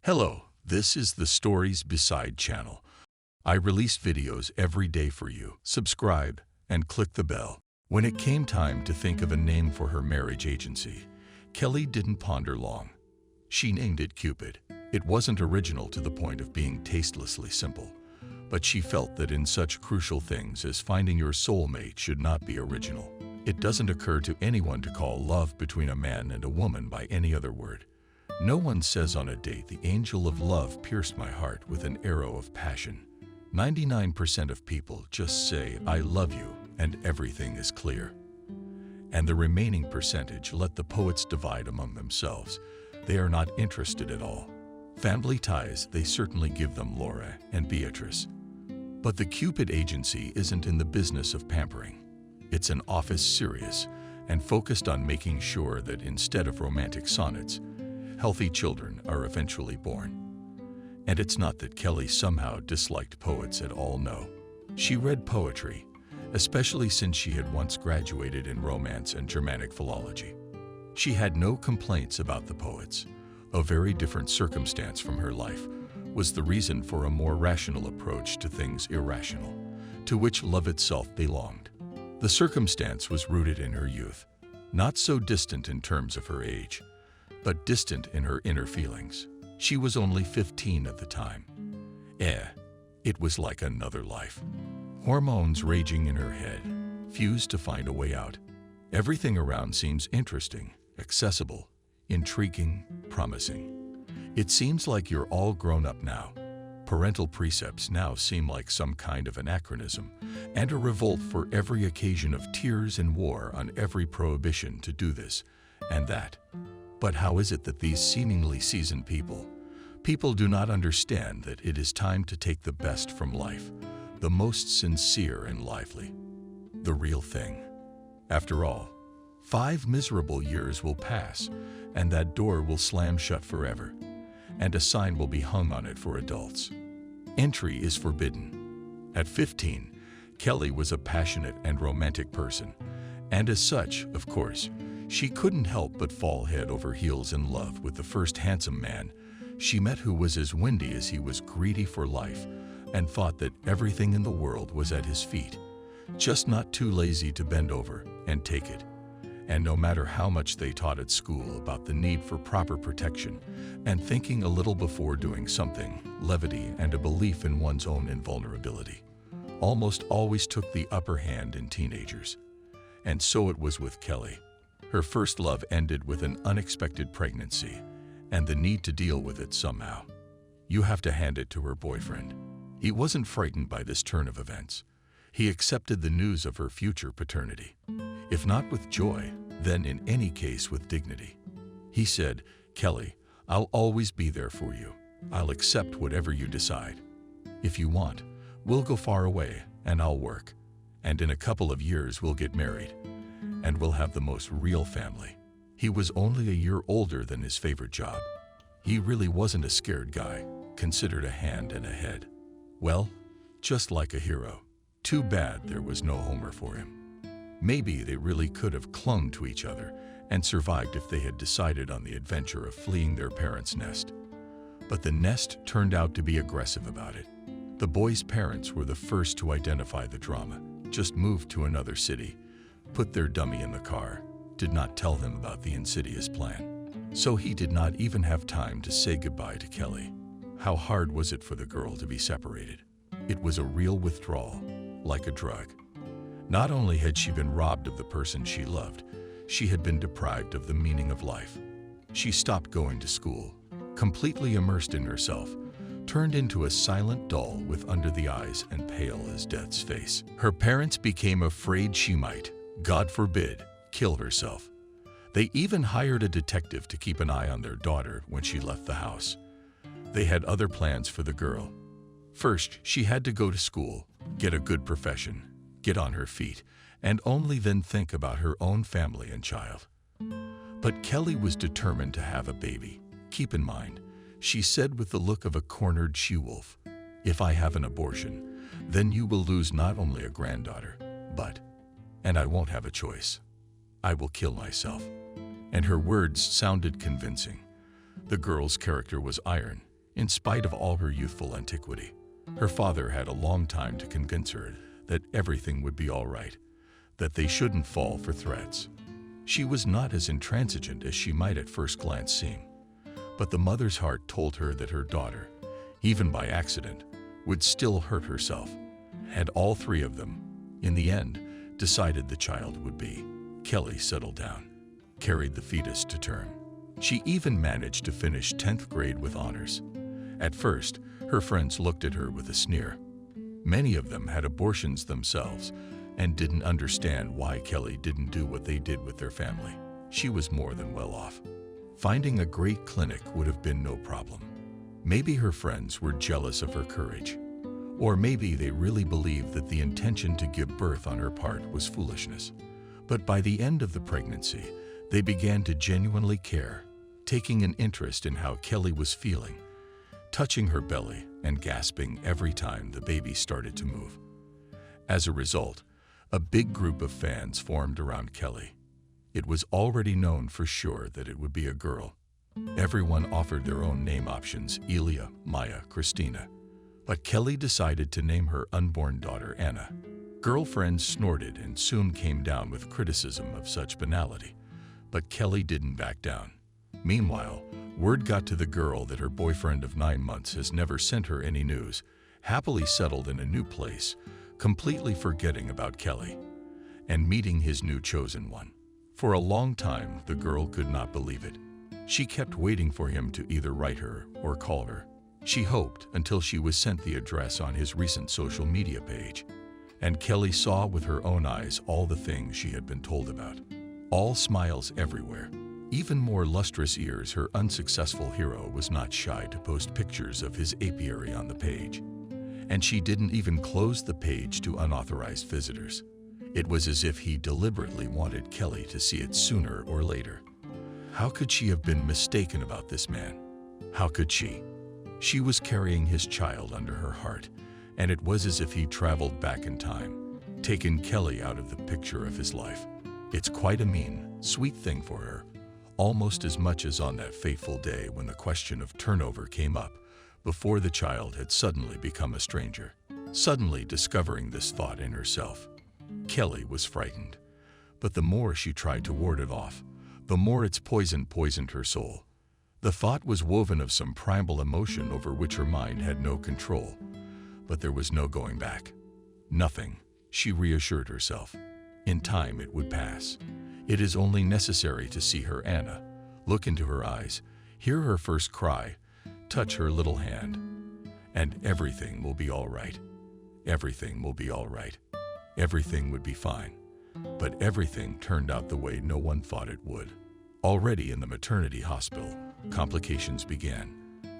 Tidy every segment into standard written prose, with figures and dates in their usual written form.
Hello, this is the Stories Beside channel. I release videos every day for you. Subscribe and click the bell. When it came time to think of a name for her marriage agency, Kelly didn't ponder long. She named it Cupid. It wasn't original to the point of being tastelessly simple, but she felt that in such crucial things as finding your soulmate should not be original. It doesn't occur to anyone to call love between a man and a woman by any other word. No one says on a date, "The angel of love pierced my heart with an arrow of passion." 99% of people just say, "I love you," and everything is clear. And the remaining percentage let the poets divide among themselves. They are not interested at all. Family ties, they certainly give them Laura and Beatrice. But the Cupid agency isn't in the business of pampering. It's an office serious and focused on making sure that instead of romantic sonnets, healthy children are eventually born. And it's not that Kelly somehow disliked poets at all, no. She read poetry, especially since she had once graduated in Romance and Germanic philology. She had no complaints about the poets. A very different circumstance from her life was the reason for a more rational approach to things irrational, to which love itself belonged. The circumstance was rooted in her youth, not so distant in terms of her age, but distant in her inner feelings. She was only 15 at the time. It was like another life. Hormones raging in her head, fused to find a way out. Everything around seems interesting, accessible, intriguing, promising. It seems like you're all grown up now. Parental precepts now seem like some kind of anachronism, and a revolt for every occasion of tears and war on every prohibition to do this and that. But how is it that these seemingly seasoned people do not understand that it is time to take the best from life, the most sincere and lively, the real thing? After all, 5 miserable years will pass, and that door will slam shut forever, and a sign will be hung on it for adults. Entry is forbidden. At 15, Kelly was a passionate and romantic person, and as such, of course, she couldn't help but fall head over heels in love with the first handsome man she met, who was as windy as he was greedy for life and thought that everything in the world was at his feet, just not too lazy to bend over and take it. And no matter how much they taught at school about the need for proper protection and thinking a little before doing something, levity and a belief in one's own invulnerability almost always took the upper hand in teenagers. And so it was with Kelly. Her first love ended with an unexpected pregnancy and the need to deal with it somehow. You have to hand it to her boyfriend. He wasn't frightened by this turn of events. He accepted the news of her future paternity, if not with joy, then in any case with dignity. He said, "Kelly, I'll always be there for you. I'll accept whatever you decide. If you want, we'll go far away and I'll work. And in a couple of years we'll get married. And we'll have the most real family." He was only a year older than his favorite job. He really wasn't a scared guy, considered a hand and a head. Well, just like a hero. Too bad there was no Homer for him. Maybe they really could have clung to each other and survived if they had decided on the adventure of fleeing their parents' nest. But the nest turned out to be aggressive about it. The boy's parents were the first to identify the drama, just moved to another city, put their dummy in the car, did not tell him about the insidious plan. So he did not even have time to say goodbye to Kelly. How hard was it for the girl to be separated? It was a real withdrawal, like a drug. Not only had she been robbed of the person she loved, she had been deprived of the meaning of life. She stopped going to school, completely immersed in herself, turned into a silent doll with under the eyes and pale as death's face. Her parents became afraid she might, God forbid, kill herself. They even hired a detective to keep an eye on their daughter when she left the house. They had other plans for the girl. First, she had to go to school, get a good profession, get on her feet, and only then think about her own family and child. But Kelly was determined to have a baby. Keep in mind, she said with the look of a cornered she-wolf, "If I have an abortion, then you will lose not only a granddaughter, and I won't have a choice. I will kill myself." And her words sounded convincing. The girl's character was iron, In spite of all her youthful antiquity, her father had a long time to convince her that everything would be all right, that they shouldn't fall for threats. She was not as intransigent as she might at first glance seem, but the mother's heart told her that her daughter, even by accident, would still hurt herself, and all three of them, in the end, decided the child would be. Kelly settled down, carried the fetus to term. She even managed to finish 10th grade with honors. At first, her friends looked at her with a sneer. Many of them had abortions themselves and didn't understand why Kelly didn't do what they did with their family. She was more than well off. Finding a great clinic would have been no problem. Maybe her friends were jealous of her courage, or maybe they really believed that the intention to give birth on her part was foolishness. But by the end of the pregnancy, they began to genuinely care, taking an interest in how Kelly was feeling, touching her belly and gasping every time the baby started to move. As a result, a big group of fans formed around Kelly. It was already known for sure that it would be a girl. Everyone offered their own name options: Elia, Maya, Christina. But Kelly decided to name her unborn daughter Anna. Girlfriends snorted and soon came down with criticism of such banality. But Kelly didn't back down. Meanwhile, word got to the girl that her boyfriend of 9 months has never sent her any news, happily settled in a new place, completely forgetting about Kelly, and meeting his new chosen one. For a long time, the girl could not believe it. She kept waiting for him to either write her or call her. She hoped until she was sent the address on his recent social media page, and Kelly saw with her own eyes all the things she had been told about. All smiles everywhere. Even more lustrous ears, her unsuccessful hero was not shy to post pictures of his apiary on the page. And she didn't even close the page to unauthorized visitors. It was as if he deliberately wanted Kelly to see it sooner or later. How could she have been mistaken about this man? How could she? She was carrying his child under her heart, and it was as if he traveled back in time, taken Kelly out of the picture of his life. It's quite a mean, sweet thing for her, almost as much as on that fateful day when the question of turnover came up, before the child had suddenly become a stranger. Suddenly discovering this thought in herself, Kelly was frightened. But the more she tried to ward it off, the more its poisoned her soul. The thought was woven of some primal emotion over which her mind had no control. But there was no going back. Nothing, she reassured herself. In time it would pass. It is only necessary to see her Anna, look into her eyes, hear her first cry, touch her little hand, and everything will be all right. Everything will be all right. Everything would be fine. But everything turned out the way no one thought it would. Already in the maternity hospital, complications began.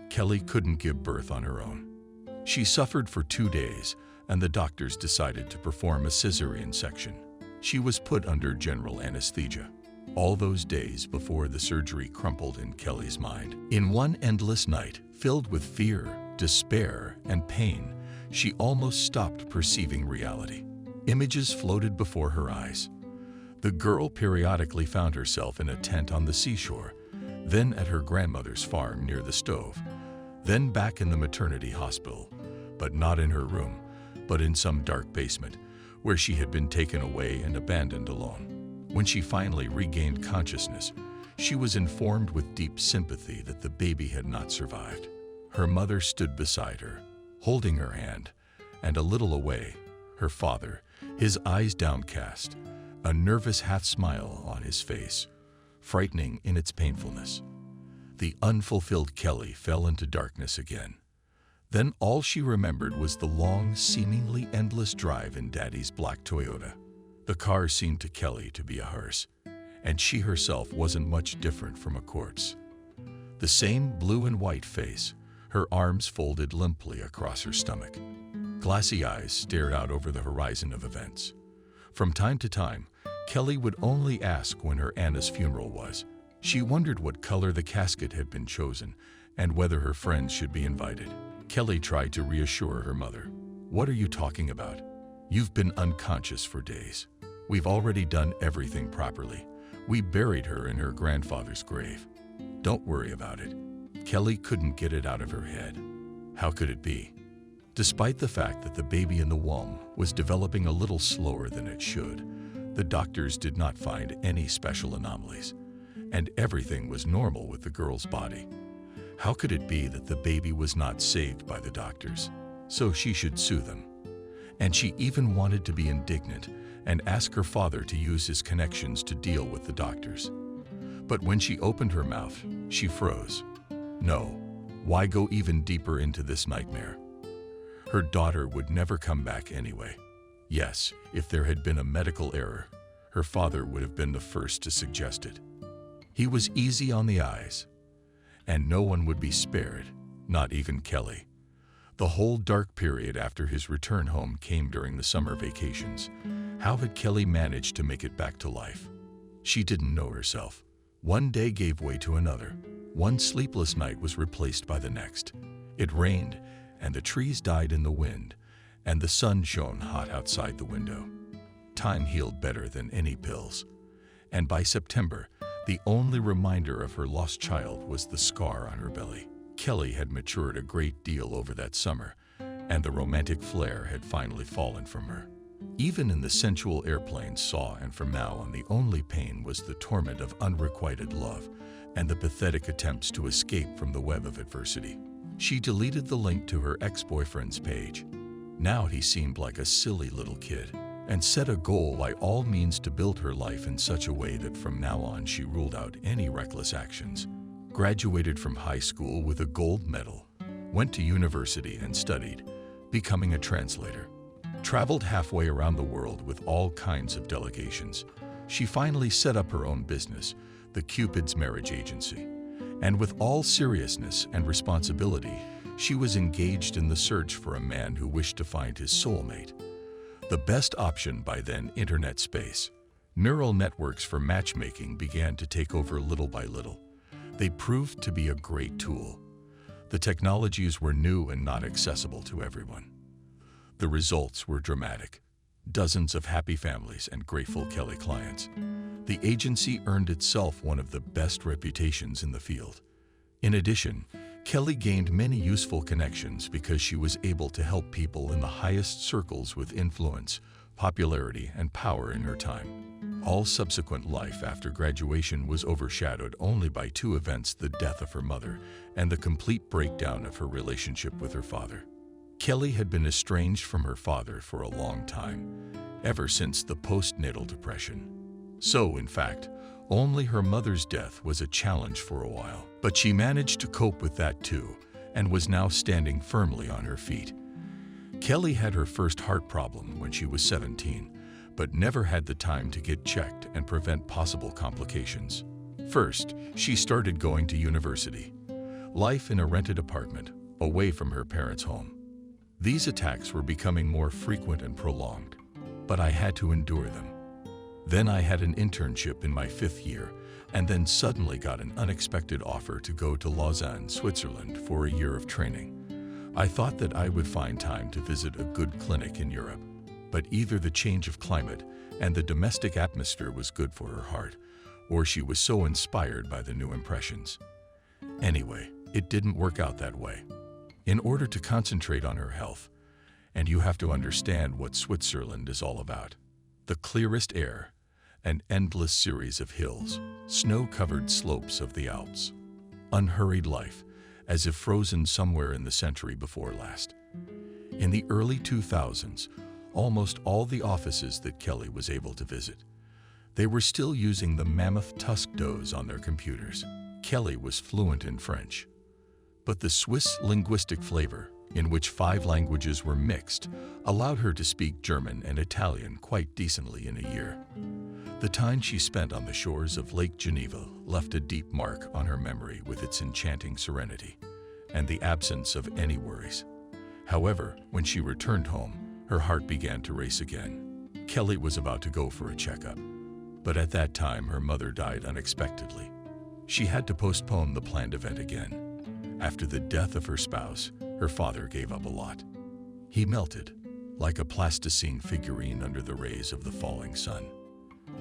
Kelly couldn't give birth on her own. She suffered for 2 days, and the doctors decided to perform a cesarean section. She was put under general anesthesia. All those days before the surgery crumpled in Kelly's mind. In one endless night, filled with fear, despair, and pain, she almost stopped perceiving reality. Images floated before her eyes. The girl periodically found herself in a tent on the seashore, then at her grandmother's farm near the stove, then back in the maternity hospital, but not in her room, but in some dark basement, where she had been taken away and abandoned alone. When she finally regained consciousness, she was informed with deep sympathy that the baby had not survived. Her mother stood beside her, holding her hand, and a little away, her father, his eyes downcast, a nervous half-smile on his face, frightening in its painfulness. The unfulfilled Kelly fell into darkness again. Then all she remembered was the long, seemingly endless drive in Daddy's black Toyota. The car seemed to Kelly to be a hearse, and she herself wasn't much different from a corpse. The same blue and white face, her arms folded limply across her stomach. Glassy eyes stared out over the horizon of events. From time to time, Kelly would only ask when her Anna's funeral was. She wondered what color the casket had been chosen and whether her friends should be invited. Kelly tried to reassure her mother. "What are you talking about? You've been unconscious for days. We've already done everything properly. We buried her in her grandfather's grave. Don't worry about it. Kelly couldn't get it out of her head. How could it be? Despite the fact that the baby in the womb was developing a little slower than it should, the doctors did not find any special anomalies, and everything was normal with the girl's body. How could it be that the baby was not saved by the doctors? So she should sue them. And she even wanted to be indignant and ask her father to use his connections to deal with the doctors. But when she opened her mouth, she froze. No, why go even deeper into this nightmare? Her daughter would never come back anyway. Yes, if there had been a medical error, her father would have been the first to suggest it. He was easy on the eyes, and no one would be spared, not even Kelly. The whole dark period after his return home came during the summer vacations. How had Kelly managed to make it back to life? She didn't know herself. One day gave way to another. One sleepless night was replaced by the next. It rained, and the trees died in the wind, and the sun shone hot outside the window. Time healed better than any pills. And by September, the only reminder of her lost child was the scar on her belly. Kelly had matured a great deal over that summer, and the romantic flair had finally fallen from her. Even in the sensual airplanes saw, and from now on the only pain was the torment of unrequited love and the pathetic attempts to escape from the web of adversity. She deleted the link to her ex-boyfriend's page. Now he seemed like a silly little kid, and set a goal by all means to build her life in such a way that from now on she ruled out any reckless actions. Graduated from high school with a gold medal, went to university and studied, becoming a translator. Traveled halfway around the world with all kinds of delegations. She finally set up her own business, the Cupid's Marriage Agency. And with all seriousness and responsibility, she was engaged in the search for a man who wished to find his soulmate. The best option by then, internet space. Neural networks for matchmaking began to take over little by little. They proved to be a great tool. The technologies were new and not accessible to everyone. The results were dramatic. Dozens of happy families and grateful Kelly clients. The agency earned itself one of the best reputations in the field. In addition, Kelly gained many useful connections because she was able to help people in the highest circles with influence, popularity, and power in her time. All subsequent life after graduation was overshadowed only by two events: the death of her mother and the complete breakdown of her relationship with her father. Kelly had been estranged from her father for a long time, ever since the postnatal depression. So, in fact, only her mother's death was a challenge for a while. But she managed to cope with that too, and was now standing firmly on her feet. Kelly had her first heart problem when she was 17, but never had the time to get checked and prevent possible complications. First, she started going to university. Life in a rented apartment, away from her parents' home. These attacks were becoming more frequent and prolonged, but I had to endure them. Then I had an internship in my 5th year, and then suddenly got an unexpected offer to go to Lausanne, Switzerland for a year of training. I thought that I would find time to visit a good clinic in Europe, but either the change of climate and the domestic atmosphere was good for her heart, or she was so inspired by the new impressions. Anyway, it didn't work out that way. In order to concentrate on her health, and you have to understand what Switzerland is all about. The clearest air, an endless series of hills, snow-covered slopes of the Alps. Unhurried life, as if frozen somewhere in the century before last. In the early 2000s, almost all the offices that Kelly was able to visit, they were still using the mammoth tusk dos on their computers. Kelly was fluent in French. But the Swiss linguistic flavor, in which 5 languages were mixed, allowed her to speak German and Italian quite decently in a year. The time she spent on the shores of Lake Geneva left a deep mark on her memory with its enchanting serenity and the absence of any worries. However, when she returned home, her heart began to race again. Kelly was about to go for a checkup, but at that time her mother died unexpectedly. She had to postpone the planned event again. After the death of her spouse, her father gave up a lot. He melted, like a plasticine figurine under the rays of the falling sun.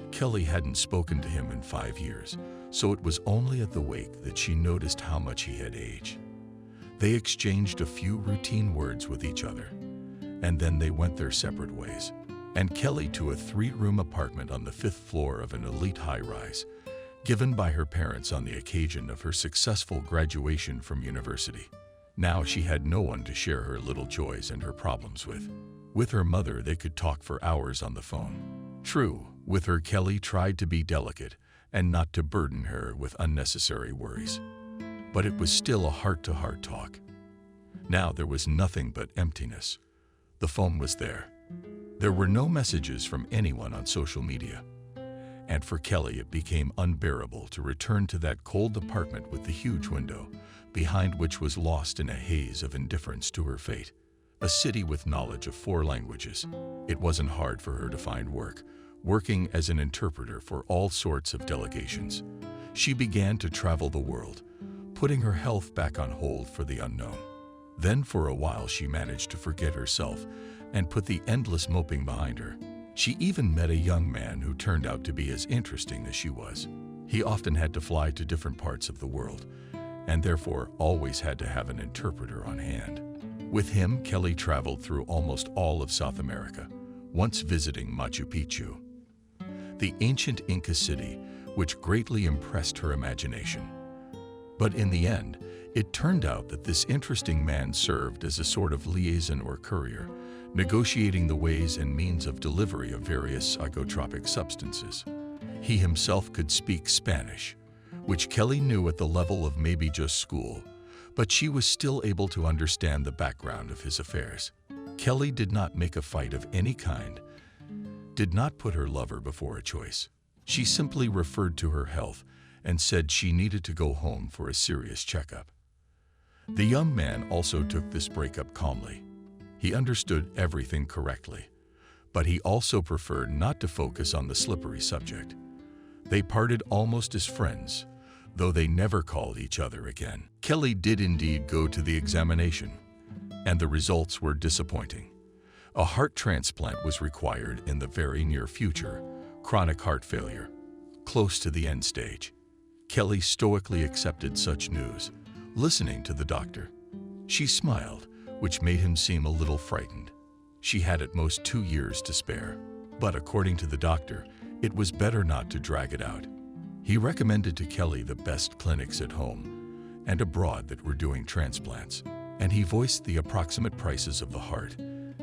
Kelly hadn't spoken to him in 5 years, so it was only at the wake that she noticed how much he had aged. They exchanged a few routine words with each other, and then they went their separate ways, and Kelly to a 3-room apartment on the 5th floor of an elite high-rise, given by her parents on the occasion of her successful graduation from university. Now she had no one to share her little joys and her problems with. With her mother, they could talk for hours on the phone. True, with her, Kelly tried to be delicate and not to burden her with unnecessary worries. But it was still a heart-to-heart talk. Now there was nothing but emptiness. The phone was there. There were no messages from anyone on social media. And for Kelly, it became unbearable to return to that cold apartment with the huge window, behind which was lost in a haze of indifference to her fate. A city with knowledge of 4 languages. It wasn't hard for her to find work, working as an interpreter for all sorts of delegations. She began to travel the world, putting her health back on hold for the unknown. Then for a while she managed to forget herself and put the endless moping behind her. She even met a young man who turned out to be as interesting as she was. He often had to fly to different parts of the world, and therefore always had to have an interpreter on hand. With him, Kelly traveled through almost all of South America, once visiting Machu Picchu, the ancient Inca city, which greatly impressed her imagination. But in the end, it turned out that this interesting man served as a sort of liaison or courier, negotiating the ways and means of delivery of various psychotropic substances. He himself could speak Spanish, which Kelly knew at the level of maybe just school, but she was still able to understand the background of his affairs. Kelly did not make a fight of any kind, did not put her lover before a choice. She simply referred to her health and said she needed to go home for a serious checkup. The young man also took this breakup calmly. He understood everything correctly, but he also preferred not to focus on the slippery subject. They parted almost as friends, though they never called each other again. Kelly did indeed go to the examination, and the results were disappointing. A heart transplant was required in the very near future, chronic heart failure, close to the end stage. Kelly stoically accepted such news, listening to the doctor. She smiled, which made him seem a little frightened. She had at most 2 years to spare, but according to the doctor, it was better not to drag it out. He recommended to Kelly the best clinics at home and abroad that were doing transplants, and he voiced the approximate prices of the heart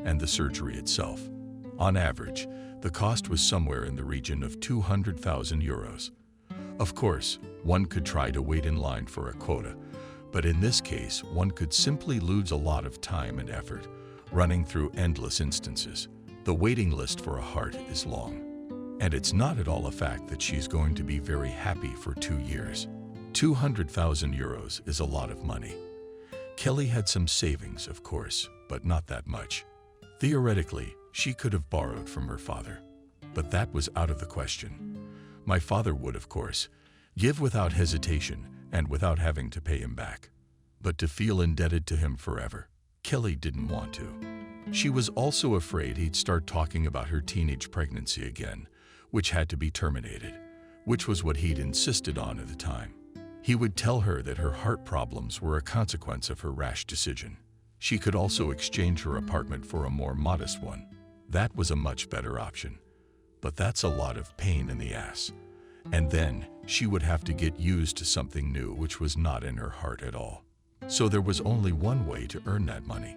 and the surgery itself. On average, the cost was somewhere in the region of 200,000 euros. Of course, one could try to wait in line for a quota, but in this case, one could simply lose a lot of time and effort, running through endless instances. The waiting list for a heart is long. And it's not at all a fact that she's going to be very happy for 2 years. 200,000 euros is a lot of money. Kelly had some savings, of course, but not that much. Theoretically, she could have borrowed from her father, but that was out of the question. My father would, of course, give without hesitation and without having to pay him back. But to feel indebted to him forever, Kelly didn't want to. She was also afraid he'd start talking about her teenage pregnancy again, which had to be terminated, which was what he'd insisted on at the time. He would tell her that her heart problems were a consequence of her rash decision. She could also exchange her apartment for a more modest one. That was a much better option. But that's a lot of pain in the ass. And then she would have to get used to something new which was not in her heart at all. So there was only one way to earn that money.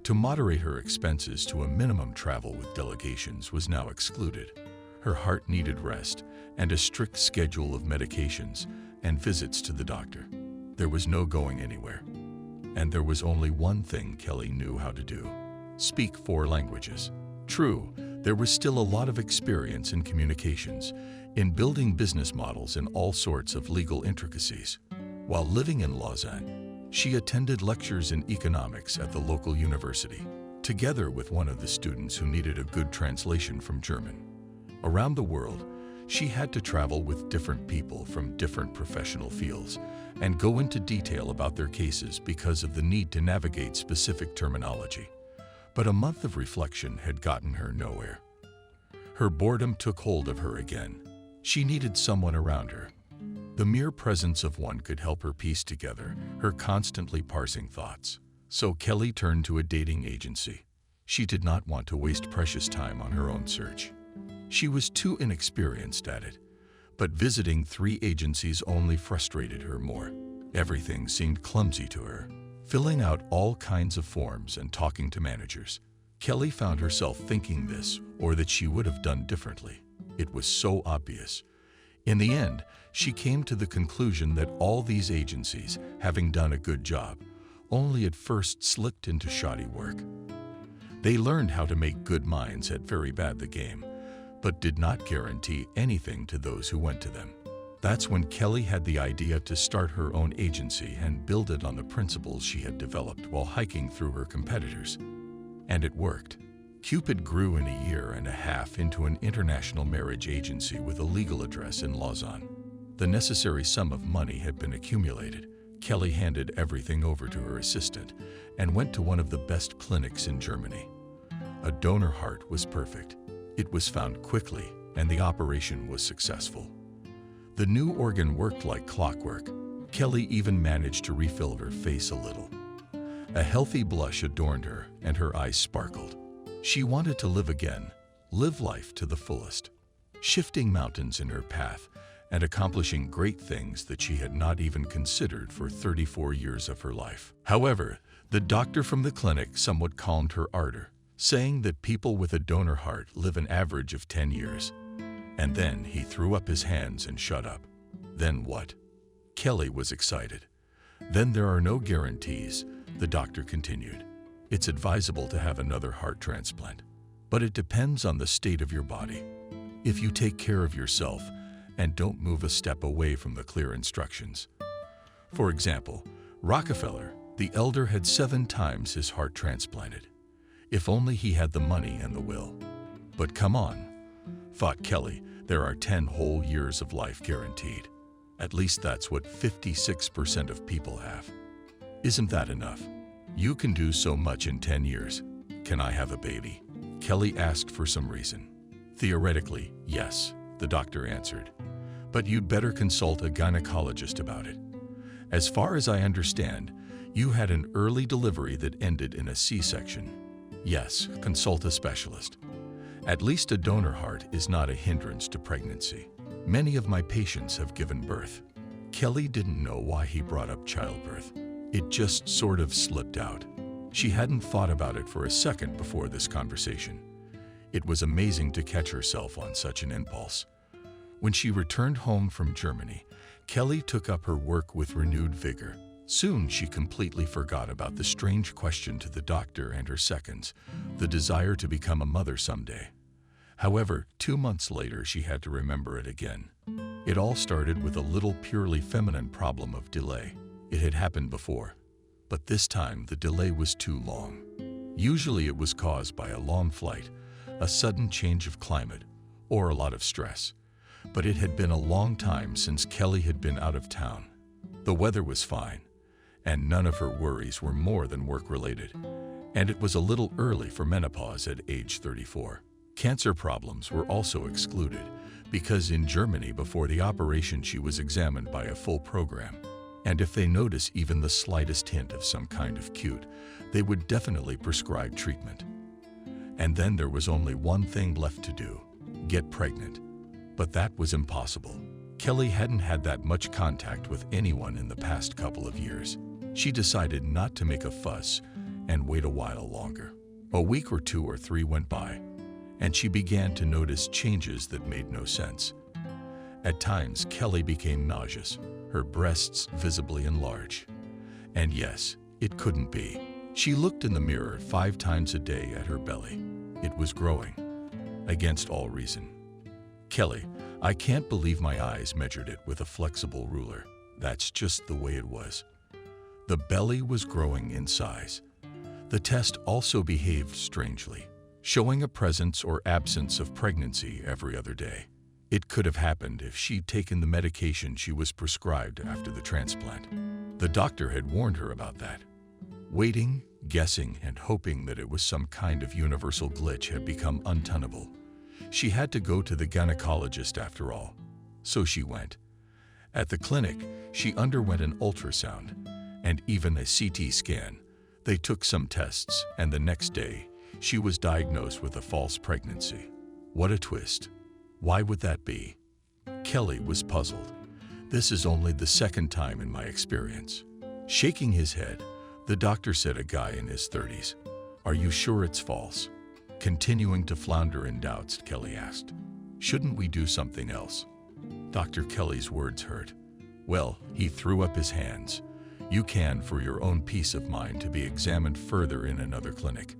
To moderate her expenses to a minimum, travel with delegations was now excluded. Her heart needed rest and a strict schedule of medications and visits to the doctor. There was no going anywhere. And there was only one thing Kelly knew how to do: speak 4 languages. True, there was still a lot of experience in communications, in building business models and all sorts of legal intricacies. While living in Lausanne, she attended lectures in economics at the local university, together with one of the students who needed a good translation from German. Around the world, she had to travel with different people from different professional fields and go into detail about their cases because of the need to navigate specific terminology. But a month of reflection had gotten her nowhere. Her boredom took hold of her again. She needed someone around her. The mere presence of one could help her piece together her constantly parsing thoughts. So Kelly turned to a dating agency. She did not want to waste precious time on her own search. She was too inexperienced at it. But visiting 3 agencies only frustrated her more. Everything seemed clumsy to her. Filling out all kinds of forms and talking to managers, Kelly found herself thinking this or that she would have done differently. It was so obvious. In the end, she came to the conclusion that all these agencies, having done a good job, only at first slipped into shoddy work. They learned how to make good minds at very bad the game, but did not guarantee anything to those who went to them. That's when Kelly had the idea to start her own agency and build it on the principles she had developed while hiking through her competitors. And it worked. Cupid grew in a year and a half into an international marriage agency with a legal address in Lausanne. The necessary sum of money had been accumulated. Kelly handed everything over to her assistant and went to one of the best clinics in Germany. A donor heart was perfect. It was found quickly, and the operation was successful. The new organ worked like clockwork. Kelly even managed to refill her face a little. A healthy blush adorned her, and her eyes sparkled. She wanted to live again, live life to the fullest, shifting mountains in her path and accomplishing great things that she had not even considered for 34 years of her life. However, the doctor from the clinic somewhat calmed her ardor, saying that people with a donor heart live an average of 10 years. And then he threw up his hands and shut up. Then what? Kelly was excited. Then there are no guarantees, the doctor continued. It's advisable to have another heart transplant, but it depends on the state of your body. If you take care of yourself and don't move a step away from the clear instructions. For example, Rockefeller, the elder, had 7 times his heart transplanted. If only he had the money and the will. But come on, thought Kelly, there are 10 whole years of life guaranteed. At least that's what 56% of people have. Isn't that enough? You can do so much in 10 years. Can I have a baby? Kelly asked for some reason. Theoretically, yes, the doctor answered. But you'd better consult a gynecologist about it. As far as I understand, you had an early delivery that ended in a C-section. Yes, consult a specialist. At least a donor heart is not a hindrance to pregnancy. Many of my patients have given birth. Kelly didn't know why he brought up childbirth. It just sort of slipped out. She hadn't thought about it for a second before this conversation. It was amazing to catch herself on such an impulse. When she returned home from Germany, Kelly took up her work with renewed vigor. Soon she completely forgot about the strange question to the doctor and her seconds, the desire to become a mother someday. However, 2 months later she had to remember it again. It all started with a little purely feminine problem of delay. It had happened before, but this time the delay was too long. Usually it was caused by a long flight, a sudden change of climate, or a lot of stress. But it had been a long time since Kelly had been out of town. The weather was fine, and none of her worries were more than work-related. And it was a little early for menopause at age 34. Cancer problems were also excluded, because in Germany before the operation she was examined by a full program. And if they notice even the slightest hint of some kind of acute, they would definitely prescribe treatment. And then there was only one thing left to do: get pregnant. But that was impossible. Kelly hadn't had that much contact with anyone in the past couple of years. She decided not to make a fuss and wait a while longer. A week or 2 or 3 went by, and she began to notice changes that made no sense. At times, Kelly became nauseous, her breasts visibly enlarged. And yes, it couldn't be. She looked in the mirror 5 times a day at her belly. It was growing, against all reason. Kelly, I can't believe my eyes measured it with a flexible ruler. That's just the way it was. The belly was growing in size. The test also behaved strangely, showing a presence or absence of pregnancy every other day. It could have happened if she'd taken the medication she was prescribed after the transplant. The doctor had warned her about that. Waiting, guessing, and hoping that it was some kind of universal glitch had become untenable. She had to go to the gynecologist after all. So she went. At the clinic, she underwent an ultrasound and even a CT scan. They took some tests, and the next day, she was diagnosed with a false pregnancy. What a twist. Why would that be? Kelly was puzzled. This is only the second time in my experience. Shaking his head, the doctor said a guy in his 30s. Are you sure it's false? Continuing to flounder in doubts, Kelly asked. Shouldn't we do something else? Dr. Kelly's words hurt. Well, he threw up his hands. You can, for your own peace of mind, to be examined further in another clinic.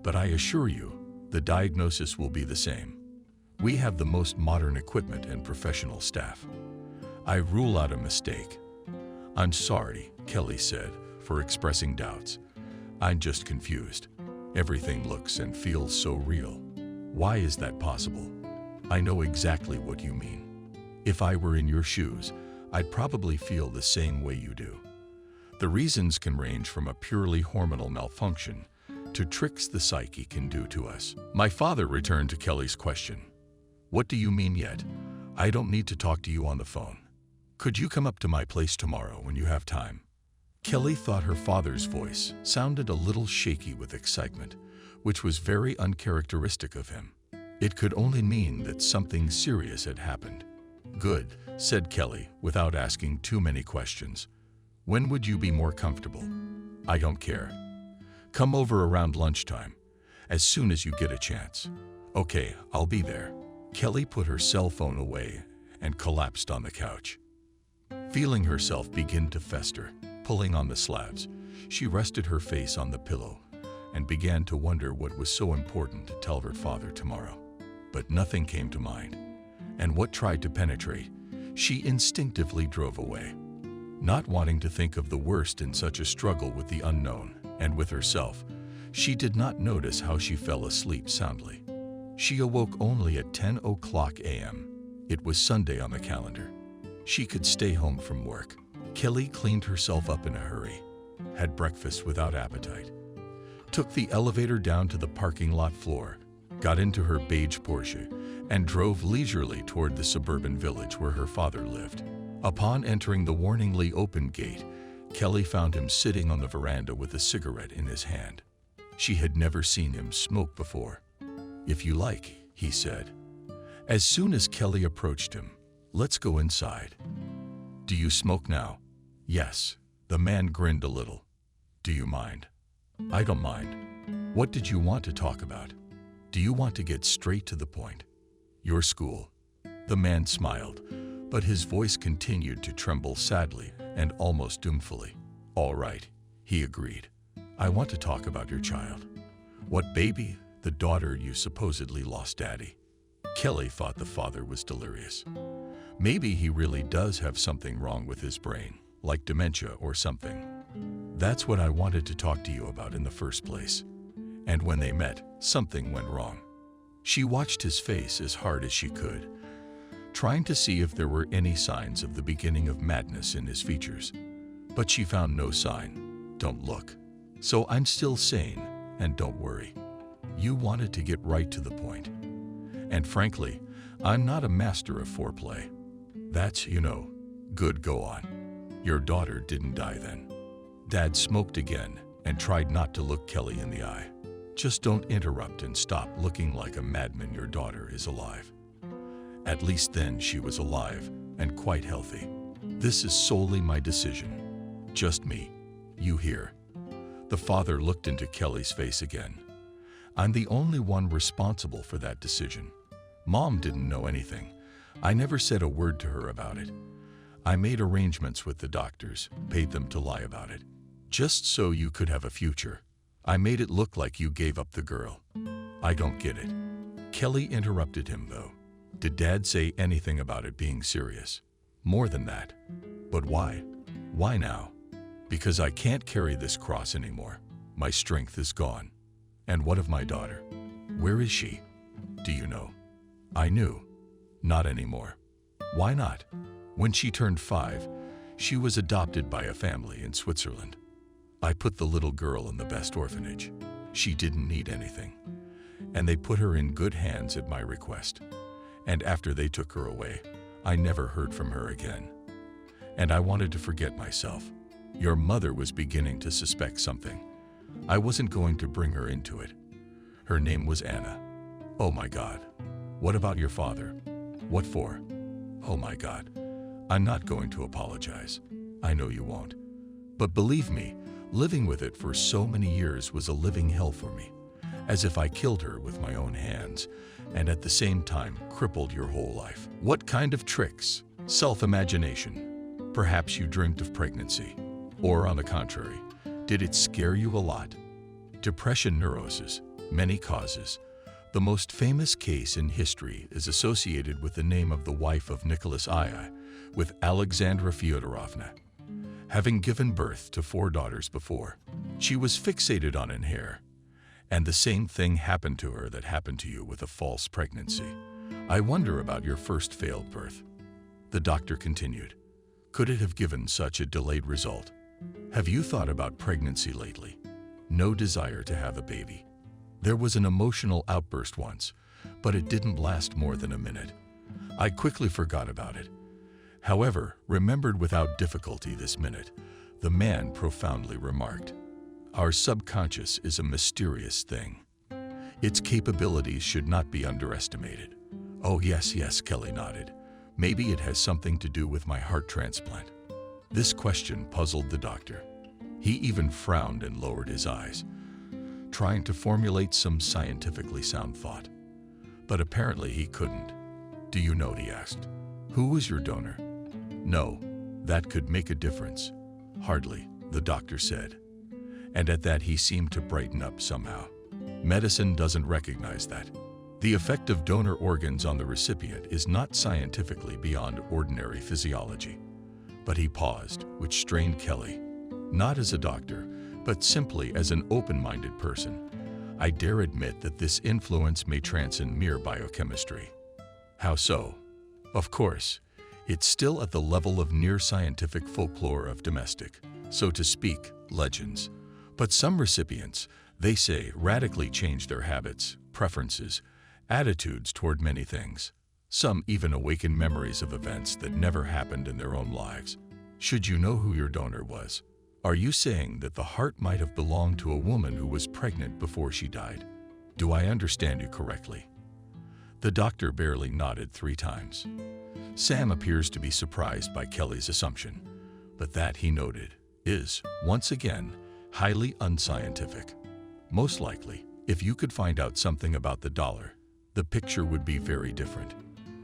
But I assure you, the diagnosis will be the same. We have the most modern equipment and professional staff. I rule out a mistake. I'm sorry, Kelly said, for expressing doubts. I'm just confused. Everything looks and feels so real. Why is that possible? I know exactly what you mean. If I were in your shoes, I'd probably feel the same way you do. The reasons can range from a purely hormonal malfunction to tricks the psyche can do to us. My father returned to Kelly's question. What do you mean yet? I don't need to talk to you on the phone. Could you come up to my place tomorrow when you have time? Kelly thought her father's voice sounded a little shaky with excitement, which was very uncharacteristic of him. It could only mean that something serious had happened. Good, said Kelly, without asking too many questions. When would you be more comfortable? I don't care. Come over around lunchtime, as soon as you get a chance. Okay, I'll be there. Kelly put her cell phone away and collapsed on the couch. Feeling herself begin to fester, pulling on the slabs, she rested her face on the pillow and began to wonder what was so important to tell her father tomorrow. But nothing came to mind, and what tried to penetrate, she instinctively drove away. Not wanting to think of the worst in such a struggle with the unknown and with herself, she did not notice how she fell asleep soundly. She awoke only at 10:00 a.m. It was Sunday on the calendar. She could stay home from work. Kelly cleaned herself up in a hurry, had breakfast without appetite, took the elevator down to the parking lot floor, got into her beige Porsche, and drove leisurely toward the suburban village where her father lived. Upon entering the warningly open gate, Kelly found him sitting on the veranda with a cigarette in his hand. She had never seen him smoke before. If you like, he said. As soon as Kelly approached him, let's go inside. Do you smoke now? Yes. The man grinned a little. Do you mind? I don't mind. What did you want to talk about? Do you want to get straight to the point? Your school. The man smiled, but his voice continued to tremble sadly and almost doomfully. All right, he agreed. I want to talk about your child. What baby? The daughter you supposedly lost, Daddy. Kelly thought the father was delirious. Maybe he really does have something wrong with his brain, like dementia or something. That's what I wanted to talk to you about in the first place. And when they met, something went wrong. She watched his face as hard as she could, trying to see if there were any signs of the beginning of madness in his features. But she found no sign. Don't look. So I'm still sane, and don't worry. You wanted to get right to the point. And frankly, I'm not a master of foreplay. That's, good, go on. Your daughter didn't die then. Dad smoked again and tried not to look Kelly in the eye. Just don't interrupt and stop looking like a madman. Your daughter is alive. At least then she was alive and quite healthy. This is solely my decision. Just me. You hear? The father looked into Kelly's face again. I'm the only one responsible for that decision. Mom didn't know anything. I never said a word to her about it. I made arrangements with the doctors, paid them to lie about it. Just so you could have a future. I made it look like you gave up the girl. I don't get it. Kelly interrupted him, though. Did Dad say anything about it being serious? More than that. But why? Why now? Because I can't carry this cross anymore. My strength is gone. And what of my daughter? Where is she? Do you know? I knew. Not anymore. Why not? When she turned 5, she was adopted by a family in Switzerland. I put the little girl in the best orphanage. She didn't need anything. And they put her in good hands at my request. And after they took her away, I never heard from her again. and I wanted to forget myself. Your mother was beginning to suspect something. I wasn't going to bring her into it. Her name was Anna. Oh my God. What about your father? What for? Oh my God. I'm not going to apologize. I know you won't. But believe me, living with it for so many years was a living hell for me, as if I killed her with my own hands, and at the same time crippled your whole life. What kind of tricks? Self-imagination. Perhaps you dreamt of pregnancy. Or on the contrary, did it scare you a lot? Depression neurosis, many causes. The most famous case in history is associated with the name of the wife of Nicholas II, with Alexandra Fyodorovna. Having given birth to 4 daughters before, she was fixated on an heir. And the same thing happened to her that happened to you with a false pregnancy. I wonder about your first failed birth. The doctor continued. Could it have given such a delayed result? Have you thought about pregnancy lately? No desire to have a baby. There was an emotional outburst once, but it didn't last more than a minute. I quickly forgot about it. However, remembered without difficulty this minute, the man profoundly remarked, our subconscious is a mysterious thing. Its capabilities should not be underestimated. Oh yes, Kelly nodded. Maybe it has something to do with my heart transplant. This question puzzled the doctor. He even frowned and lowered his eyes, trying to formulate some scientifically sound thought. But apparently he couldn't. Do you know, he asked, who was your donor? No, that could make a difference. Hardly, the doctor said. And at that he seemed to brighten up somehow. Medicine doesn't recognize that. The effect of donor organs on the recipient is not scientifically beyond ordinary physiology. But he paused, which strained Kelly. Not as a doctor, but simply as an open-minded person. I dare admit that this influence may transcend mere biochemistry. How so? Of course, it's still at the level of near-scientific folklore of domestic, so to speak, legends. But some recipients, they say, radically change their habits, preferences, attitudes toward many things. Some even awaken memories of events that never happened in their own lives. Should you know who your donor was? Are you saying that the heart might have belonged to a woman who was pregnant before she died? Do I understand you correctly? The doctor barely nodded 3 times. Sam appears to be surprised by Kelly's assumption, but that, he noted, is, once again, highly unscientific. Most likely, if you could find out something about the dollar, the picture would be very different.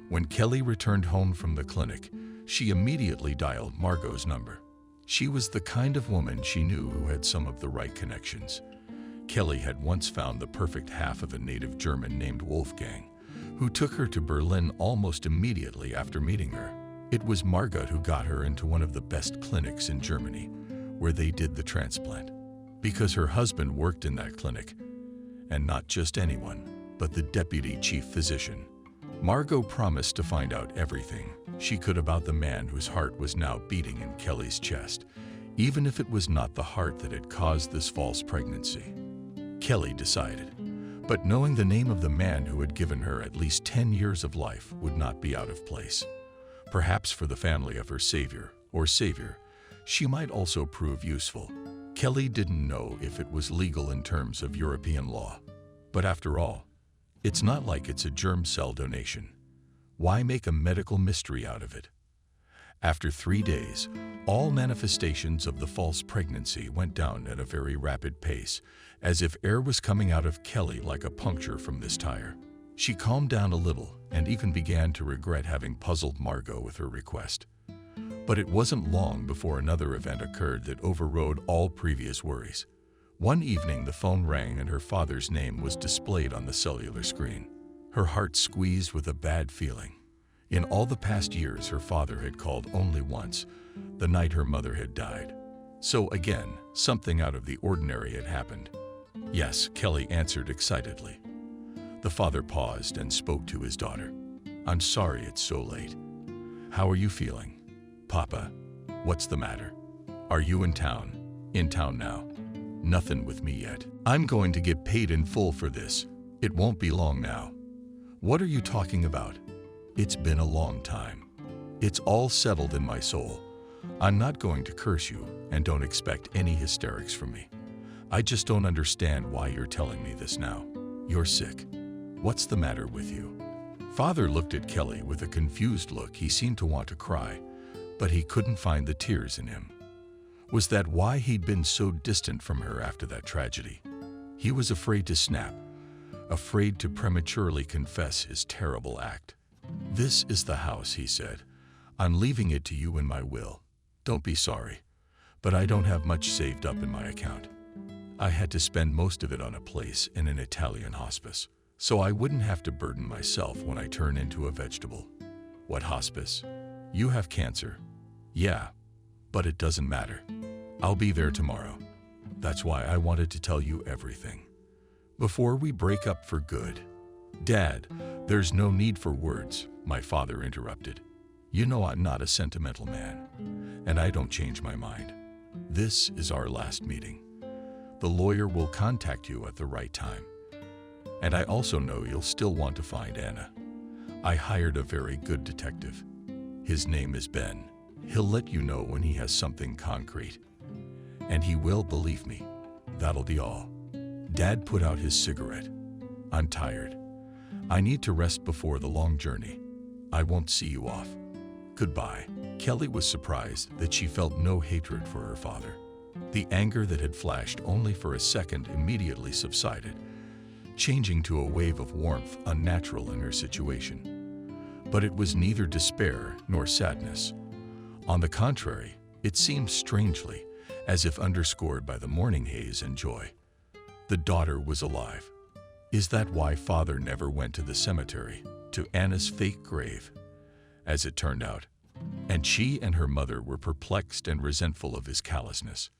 When Kelly returned home from the clinic, she immediately dialed Margot's number. She was the kind of woman she knew who had some of the right connections. Kelly had once found the perfect half of a native German named Wolfgang, who took her to Berlin almost immediately after meeting her. It was Margot who got her into one of the best clinics in Germany, where they did the transplant. Because her husband worked in that clinic, and not just anyone, but the deputy chief physician. Margot promised to find out everything she could about the man whose heart was now beating in Kelly's chest, even if it was not the heart that had caused this false pregnancy. Kelly decided, but knowing the name of the man who had given her at least 10 years of life would not be out of place. Perhaps for the family of her savior, she might also prove useful. Kelly didn't know if it was legal in terms of European law. But after all, it's not like it's a germ cell donation. Why make a medical mystery out of it? After 3 days, all manifestations of the false pregnancy went down at a very rapid pace, as if air was coming out of Kelly like a puncture from this tire. She calmed down a little and even began to regret having puzzled Margot with her request. But it wasn't long before another event occurred that overrode all previous worries. One evening, the phone rang and her father's name was displayed on the cellular screen. Her heart squeezed with a bad feeling. In all the past years, her father had called only once, the night her mother had died. So again, something out of the ordinary had happened. Yes, Kelly answered excitedly. The father paused and spoke to his daughter. I'm sorry it's so late. How are you feeling? Papa, what's the matter? Are you in town? In town now? Nothing with me yet. I'm going to get paid in full for this. It won't be long now. What are you talking about? It's been a long time. It's all settled in my soul. I'm not going to curse you, and don't expect any hysterics from me. I just don't understand why you're telling me this now. You're sick. What's the matter with you? Father looked at Kelly with a confused look. He seemed to want to cry, but he couldn't find the tears in him. Was that why he'd been so distant from her after that tragedy? He was afraid to snap, afraid to prematurely confess his terrible act. "This is the house," he said. "I'm leaving it to you in my will. Don't be sorry, but I don't have much saved up in my account. I had to spend most of it on a place in an Italian hospice, so I wouldn't have to burden myself when I turn into a vegetable." "What hospice? You have cancer." "Yeah, but it doesn't matter. I'll be there tomorrow. That's why I wanted to tell you everything. Before we break up for good." "Dad, there's no need for words," my father interrupted. "You know I'm not a sentimental man, and I don't change my mind. This is our last meeting. The lawyer will contact you at the right time. And I also know you'll still want to find Anna. I hired a very good detective. His name is Ben. He'll let you know when he has something concrete. And he will, believe me. That'll be all." Dad put out his cigarette. "I'm tired. I need to rest before the long journey. I won't see you off. Goodbye." Kelly was surprised that she felt no hatred for her father. The anger that had flashed only for a second immediately subsided, changing to a wave of warmth unnatural in her situation. But it was neither despair nor sadness. On the contrary, it seemed strangely, as if underscored by the morning haze and joy. The daughter was alive. Is that why father never went to the cemetery, to Anna's fake grave? As it turned out, and she and her mother were perplexed and resentful of his callousness.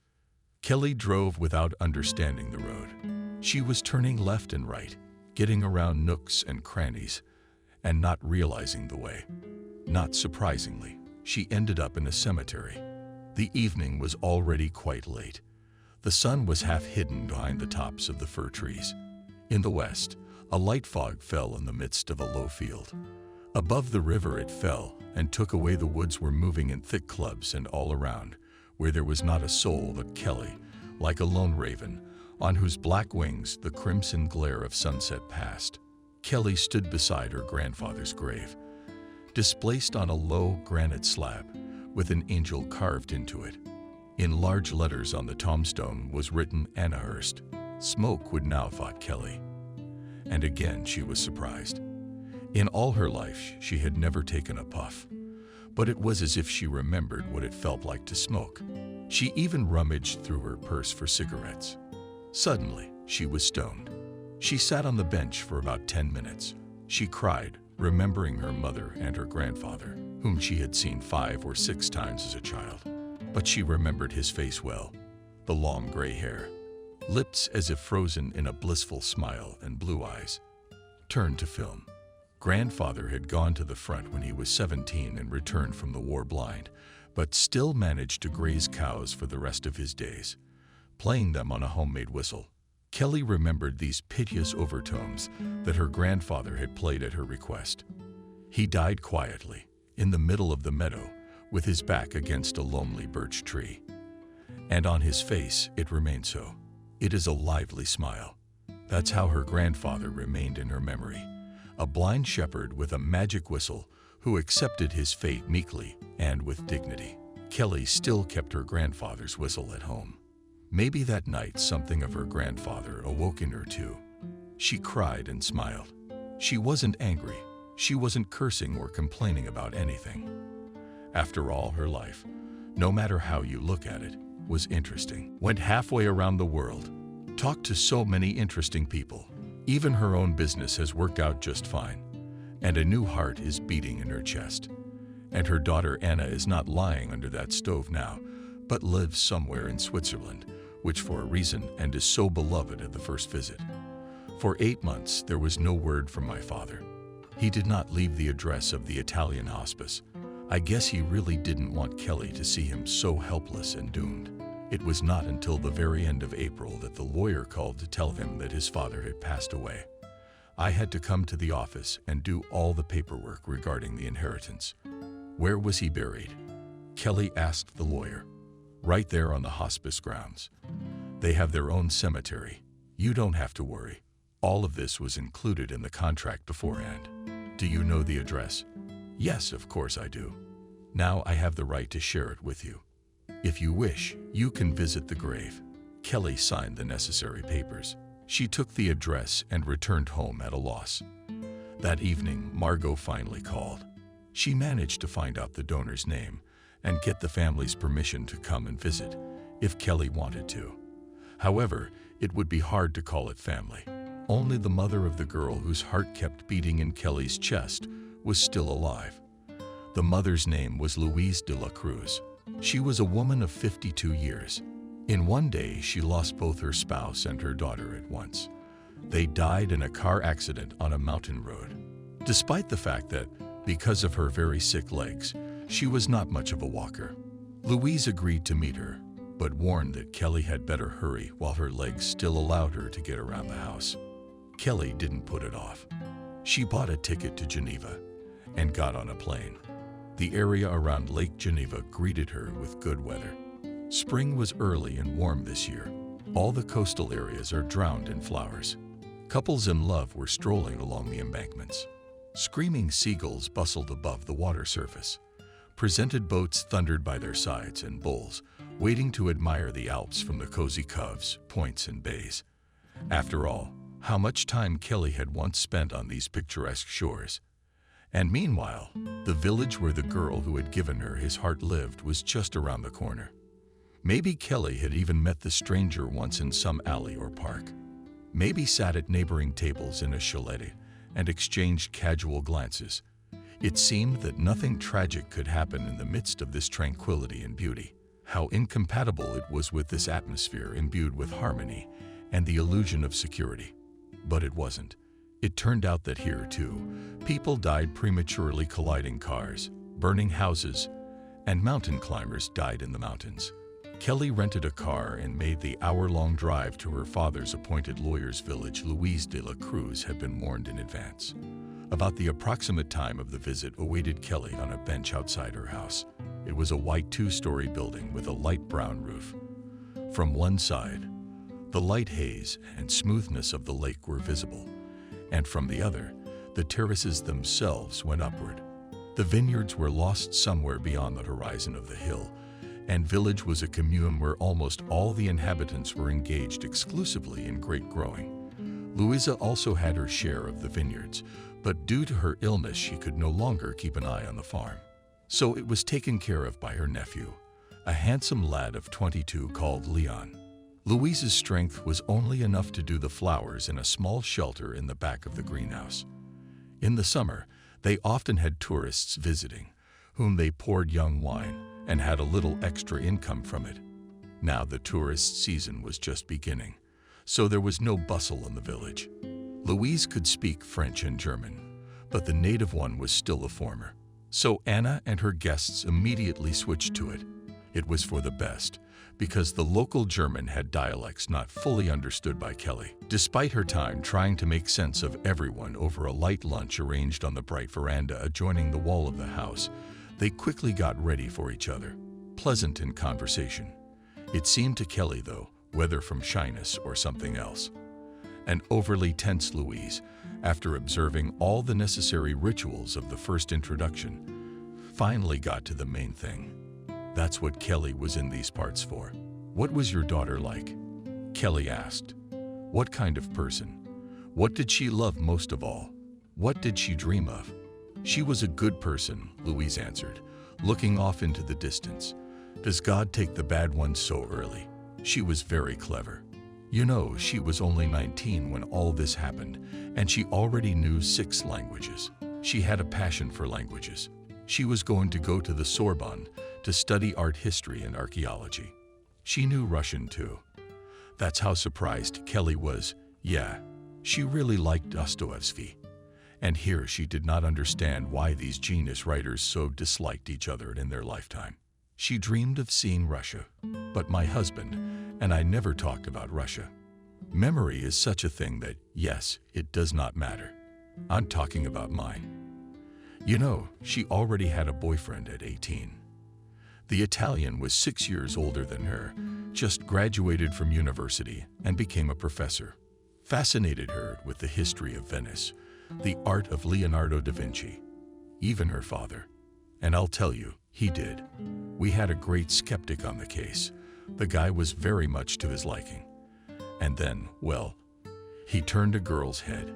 Kelly drove without understanding the road. She was turning left and right, getting around nooks and crannies, and not realizing the way. Not surprisingly, she ended up in a cemetery. The evening was already quite late. The sun was half hidden behind the tops of the fir trees. In the west, a light fog fell in the midst of a low field. Above the river it fell and took away. The woods were moving in thick clumps, and all around, where there was not a soul but Kelly, like a lone raven, on whose black wings the crimson glare of sunset passed. Kelly stood beside her grandfather's grave, displaced on a low granite slab, with an angel carved into it. In large letters on the tombstone was written Anna Hurst. Smoke would now, thought Kelly. And again she was surprised. In all her life she had never taken a puff, but it was as if she remembered what it felt like to smoke. She even rummaged through her purse for cigarettes. Suddenly, she was stoned. She sat on the bench for about 10 minutes. She cried, remembering her mother and her grandfather, whom she had seen 5 or 6 times as a child. But she remembered his face well, the long gray hair, lips as if frozen in a blissful smile, and blue eyes. Turned to film. Grandfather had gone to the front when he was 17 and returned from the war blind, but still managed to graze cows for the rest of his days, playing them on a homemade whistle. Kelly remembered these piteous overtones that her grandfather had played at her request. He died quietly, in the middle of the meadow, with his back against a lonely birch tree. And on his face it remained so. It is a lively smile. That's how her grandfather remained in her memory. A blind shepherd with a magic whistle who accepted his fate meekly and with dignity. Kelly still kept her grandfather's whistle at home. Maybe that night something of her grandfather awoke in her too. She cried and smiled. She wasn't angry. She wasn't cursing or complaining about anything. After all, her life, no matter how you look at it, was interesting. Went halfway around the world, talked to so many interesting people. Even her own business has worked out just fine, and a new heart is beating in her chest. And her daughter Anna is not lying under that stove now, but lives somewhere in Switzerland, which for a reason and is so beloved at the first visit. For 8 months there was no word from my father. He did not leave the address of the Italian hospice. I guess he really didn't want Kelly to see him so helpless and doomed. It was not until the very end of April that the lawyer called to tell him that his father had passed away. I had to come to the office and do all the paperwork regarding the inheritance. Where was he buried? Kelly asked the lawyer. Right there on the hospice grounds. They have their own cemetery. You don't have to worry. All of this was included in the contract beforehand. Do you know the address? Yes, of course I do. Now I have the right to share it with you. If you wish, you can visit the grave. Kelly signed the necessary papers. She took the address and returned home at a loss. That evening, Margot finally called. She managed to find out the donor's name and get the family's permission to come and visit, if Kelly wanted to. However, it would be hard to call it family. Only the mother of the girl whose heart kept beating in Kelly's chest was still alive. The mother's name was Louise de la Cruz. She was a woman of 52 years. In one day, she lost both her spouse and her daughter at once. They died in a car accident on a mountain road. Despite the fact that, because of her very sick legs, she was not much of a walker. Louise agreed to meet her, but warned that Kelly had better hurry while her legs still allowed her to get around the house. Kelly didn't put it off. She bought a ticket to Geneva and got on a plane. The area around Lake Geneva greeted her with good weather. Spring was early and warm this year. All the coastal areas are drowned in flowers. Couples in love were strolling along the embankments. Screaming seagulls bustled above the water surface. Presented boats thundered by their sides and bulls, waiting to admire the Alps from the cozy coves, points, and bays. After all, how much time Kelly had once spent on these picturesque shores. And meanwhile, the village where the girl who had given her his heart lived was just around the corner. Maybe Kelly had even met the stranger once in some alley or park. Maybe sat at neighboring tables in a chalet and exchanged casual glances. It seemed that nothing tragic could happen in the midst of this tranquility and beauty. How incompatible it was with this atmosphere imbued with harmony and the illusion of security. But it wasn't. It turned out that here, too, people died prematurely colliding cars, burning houses, and mountain climbers died in the mountains. Kelly rented a car and made the hour-long drive to her father's appointed lawyer's village. Louise de la Cruz had been warned in advance. About the approximate time of the visit awaited Kelly on a bench outside her house. It was a white two-story building with a light brown roof. From one side, the light haze and smoothness of the lake were visible, and from the other, the terraces themselves went upward. The vineyards were lost somewhere beyond the horizon of the hill, and village was a commune where almost all the inhabitants were engaged exclusively in grape growing. Louisa also had her share of the vineyards, but due to her illness she could no longer keep an eye on the farm. So it was taken care of by her nephew, a handsome lad of 22 called Leon. Louisa's strength was only enough to do the flowers in a small shelter in the back of the greenhouse. In the summer, they often had tourists visiting, whom they poured young wine and had a little extra income from it. Now the tourist season was just beginning, so there was no bustle in the village. Louise could speak French and German, but the native one was still a foreigner. So Anna and her guests immediately switched to it. It was for the best, because the local German had dialects not fully understood by Kelly. Despite her time trying to make sense of everyone over a light lunch arranged on the bright veranda adjoining the wall of the house, they quickly got ready for each other, pleasant in conversation. It seemed to Kelly, though, whether from shyness or something else. An overly tense Louise, after observing all the necessary rituals of the first introduction, finally got to the main thing. That's what Kelly was in these parts for. "What was your daughter like?" Kelly asked. "What kind of person? What did she love most of all? What did she dream of?" "She was a good person," Louise answered, looking off into the distance. "Does God take the bad ones so early? She was very clever. You know, she was only 19 when all this happened, and she already knew 6 languages. She had a passion for languages. She was going to go to the Sorbonne to study art history and archaeology. She knew Russian too." That's how surprised Kelly was. Yeah, she really liked Dostoevsky. And here she did not understand why these genius writers so disliked each other in their lifetime. She dreamed of seeing Russia, but my husband and I never talked about Russia. Memory is such a thing that, yes, it does not matter. I'm talking about mine. You know, she already had a boyfriend at 18. The Italian was 6 years older than her, just graduated from university and became a professor. Fascinated her with the history of Venice, the art of Leonardo da Vinci, even her father. And I'll tell you, he did. We had a great skeptic on the case. The guy was very much to his liking. And then, well, he turned a girl's head.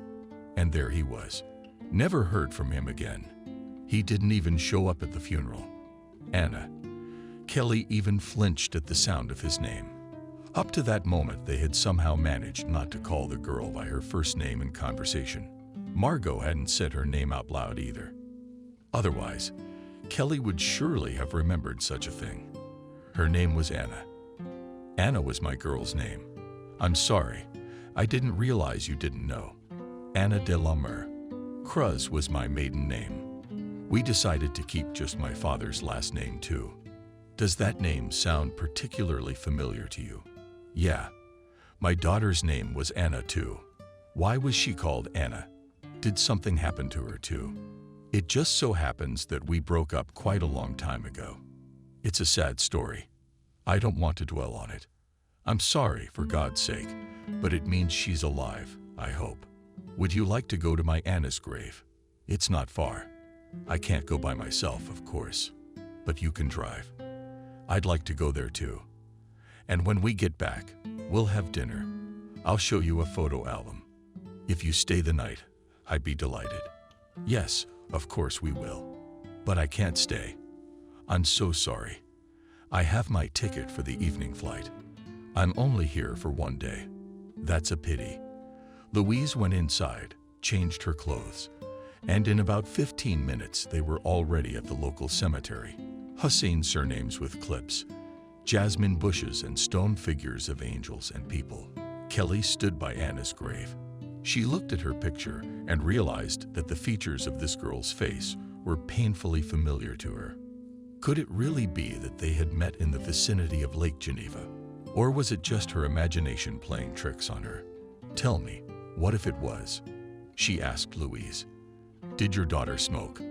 And there he was. Never heard from him again. He didn't even show up at the funeral. Anna. Kelly even flinched at the sound of his name. Up to that moment, they had somehow managed not to call the girl by her first name in conversation. Margot hadn't said her name out loud either. Otherwise, Kelly would surely have remembered such a thing. Her name was Anna. Anna was my girl's name. I'm sorry, I didn't realize you didn't know. Anna de la Mer. Cruz was my maiden name. We decided to keep just my father's last name too. Does that name sound particularly familiar to you? Yeah. My daughter's name was Anna too. Why was she called Anna? Did something happen to her too? It just so happens that we broke up quite a long time ago. It's a sad story. I don't want to dwell on it. I'm sorry, for God's sake, but it means she's alive, I hope. Would you like to go to my Anna's grave? It's not far. I can't go by myself, of course, but you can drive. I'd like to go there too. And when we get back, we'll have dinner. I'll show you a photo album. If you stay the night, I'd be delighted. Yes, of course we will. But I can't stay. I'm so sorry. I have my ticket for the evening flight. I'm only here for 1 day. That's a pity. Louise went inside, changed her clothes, and in about 15 minutes they were already at the local cemetery. Hussein surnames with clips, jasmine bushes and stone figures of angels and people. Kelly stood by Anna's grave. She looked at her picture and realized that the features of this girl's face were painfully familiar to her. Could it really be that they had met in the vicinity of Lake Geneva? Or was it just her imagination playing tricks on her? Tell me, what if it was? She asked Louise. Did your daughter smoke?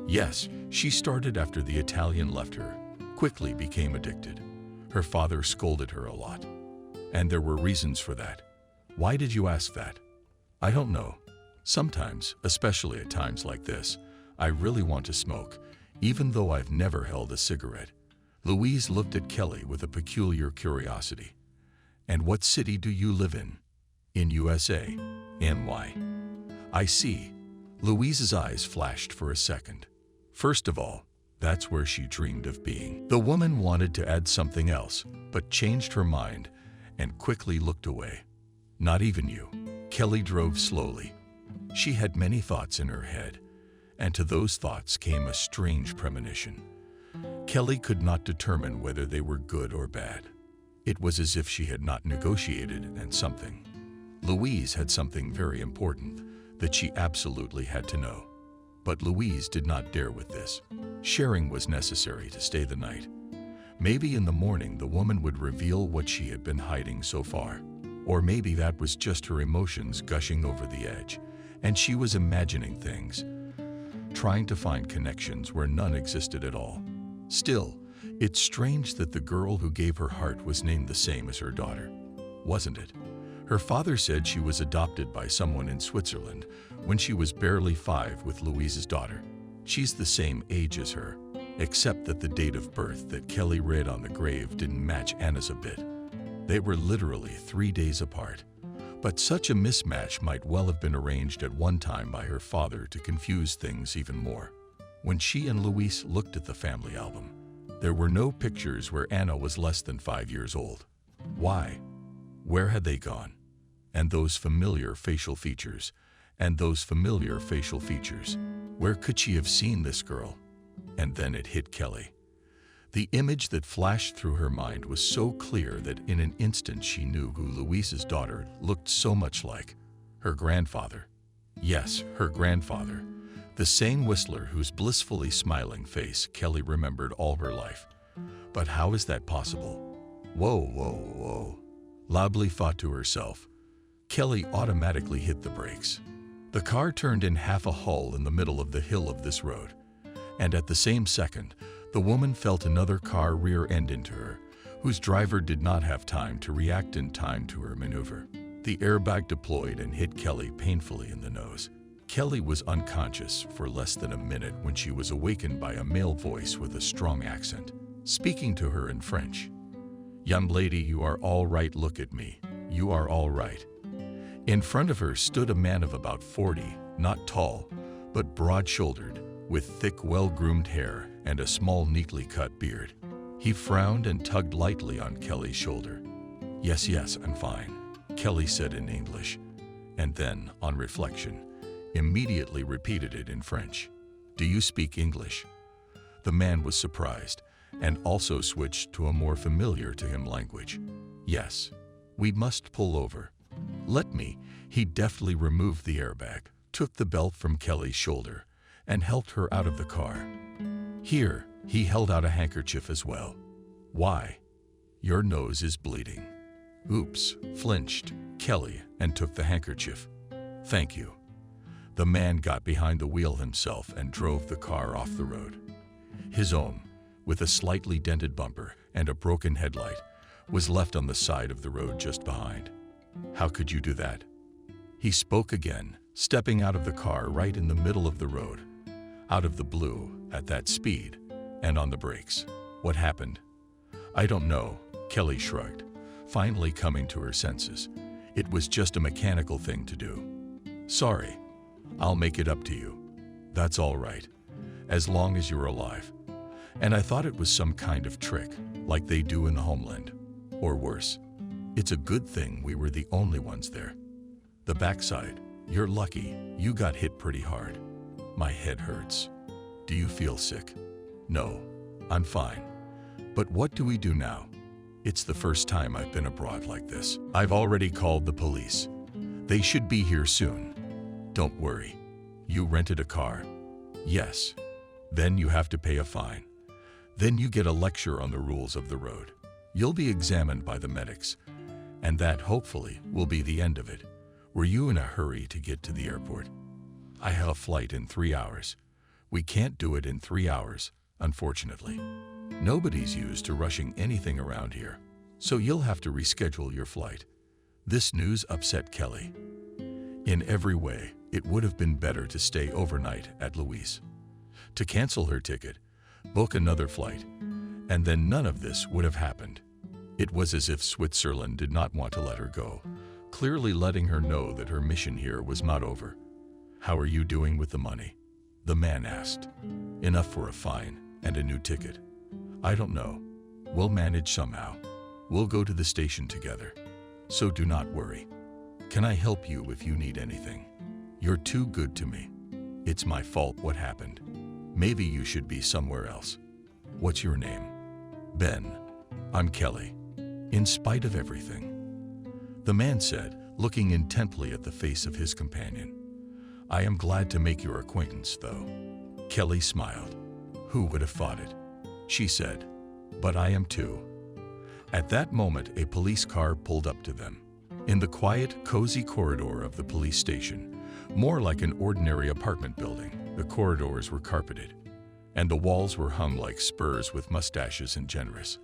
Yes, she started after the Italian left her, quickly became addicted. Her father scolded her a lot. And there were reasons for that. Why did you ask that? I don't know. Sometimes, especially at times like this, I really want to smoke, even though I've never held a cigarette. Louise looked at Kelly with a peculiar curiosity. And what city do you live in? In USA. NY. I see. Louise's eyes flashed for a second. First of all, that's where she dreamed of being. The woman wanted to add something else, but changed her mind and quickly looked away. Not even you. Kelly drove slowly. She had many thoughts in her head, and to those thoughts came a strange premonition. Kelly could not determine whether they were good or bad. It was as if she had not negotiated and something. Louise had something very important that she absolutely had to know. But Louise did not dare with this. Sharing was necessary to stay the night. Maybe in the morning the woman would reveal what she had been hiding so far. Or maybe that was just her emotions gushing over the edge, and she was imagining things, trying to find connections where none existed at all. Still, it's strange that the girl who gave her heart was named the same as her daughter, wasn't it? Her father said she was adopted by someone in Switzerland when she was barely 5 with Louise's daughter. She's the same age as her, except that the date of birth that Kelly read on the grave didn't match Anna's a bit. They were literally 3 days apart. But such a mismatch might well have been arranged at one time by her father to confuse things even more. When she and Louise looked at the family album, there were no pictures where Anna was less than 5 years old. Why? Where had they gone? And those familiar facial features, where could she have seen this girl? And then it hit Kelly. The image that flashed through her mind was so clear that in an instant she knew who Louise's daughter looked so much like. Her grandfather. Yes, her grandfather. The same whistler whose blissfully smiling face Kelly remembered all her life. But how is that possible? Whoa, whoa, whoa. Loudly thought to herself. Kelly automatically hit the brakes. The car turned in half a hull in the middle of the hill of this road. And at the same second, The woman felt another car rear-end into her, whose driver did not have time to react in time to her maneuver. The airbag deployed and hit Kelly painfully in the nose. Kelly was unconscious for less than a minute when she was awakened by a male voice with a strong accent, speaking to her in French. "Young lady, you are all right, look at me. You are all right." In front of her stood a man of about 40, not tall, but broad-shouldered, with thick, well-groomed hair and a small, neatly cut beard. He frowned and tugged lightly on Kelly's shoulder. "Yes, yes, I'm fine," Kelly said in English, and then, on reflection, immediately repeated it in French. "Do you speak English?" The man was surprised and also switched to a more familiar to him language. "Yes, we must pull over." "Let me." He deftly removed the airbag, took the belt from Kelly's shoulder, and helped her out of the car. "Here," he held out a handkerchief as well. "Why? Your nose is bleeding." "Oops," flinched Kelly and took the handkerchief. "Thank you." The man got behind the wheel himself and drove the car off the road. His own, with a slightly dented bumper and a broken headlight, was left on the side of the road just behind. "How could you do that?" He spoke again, stepping out of the car right in the middle of the road, out of the blue, at that speed, and on the brakes. "What happened?" "I don't know," Kelly shrugged, finally coming to her senses. "It was just a mechanical thing to do." "Sorry. I'll make it up to you. That's all right, as long as you're alive. And I thought it was some kind of trick, like they do in the homeland. Or worse. It's a good thing we were the only ones there. The backside, you're lucky. You got hit pretty hard. My head hurts. Do you feel sick?" "No, I'm fine. But what do we do now? It's the first time I've been abroad like this. I've already called the police. They should be here soon." "Don't worry. You rented a car?" "Yes. Then you have to pay a fine. Then you get a lecture on the rules of the road. You'll be examined by the medics, and that, hopefully, will be the end of it." "Were you in a hurry to get to the airport?" "I have a flight in 3 hours. We can't do it in 3 hours, unfortunately. Nobody's used to rushing anything around here, so you'll have to reschedule your flight." This news upset Kelly. In every way, it would have been better to stay overnight at Louise, to cancel her ticket, book another flight, and then none of this would have happened. It was as if Switzerland did not want to let her go, clearly letting her know that her mission here was not over. "How are you doing with the money?" the man asked. "Enough for a fine and a new ticket." "I don't know. We'll manage somehow. We'll go to the station together. So do not worry. Can I help you if you need anything? You're too good to me. It's my fault what happened. Maybe you should be somewhere else." "What's your name?" "Ben. I'm Kelly. In spite of everything," the man said, looking intently at the face of his companion. "I am glad to make your acquaintance, though." Kelly smiled. "Who would have thought it?" she said. "But I am too." At that moment, a police car pulled up to them. In the quiet, cozy corridor of the police station, more like an ordinary apartment building, the corridors were carpeted, and the walls were hung like spurs with mustaches and generous.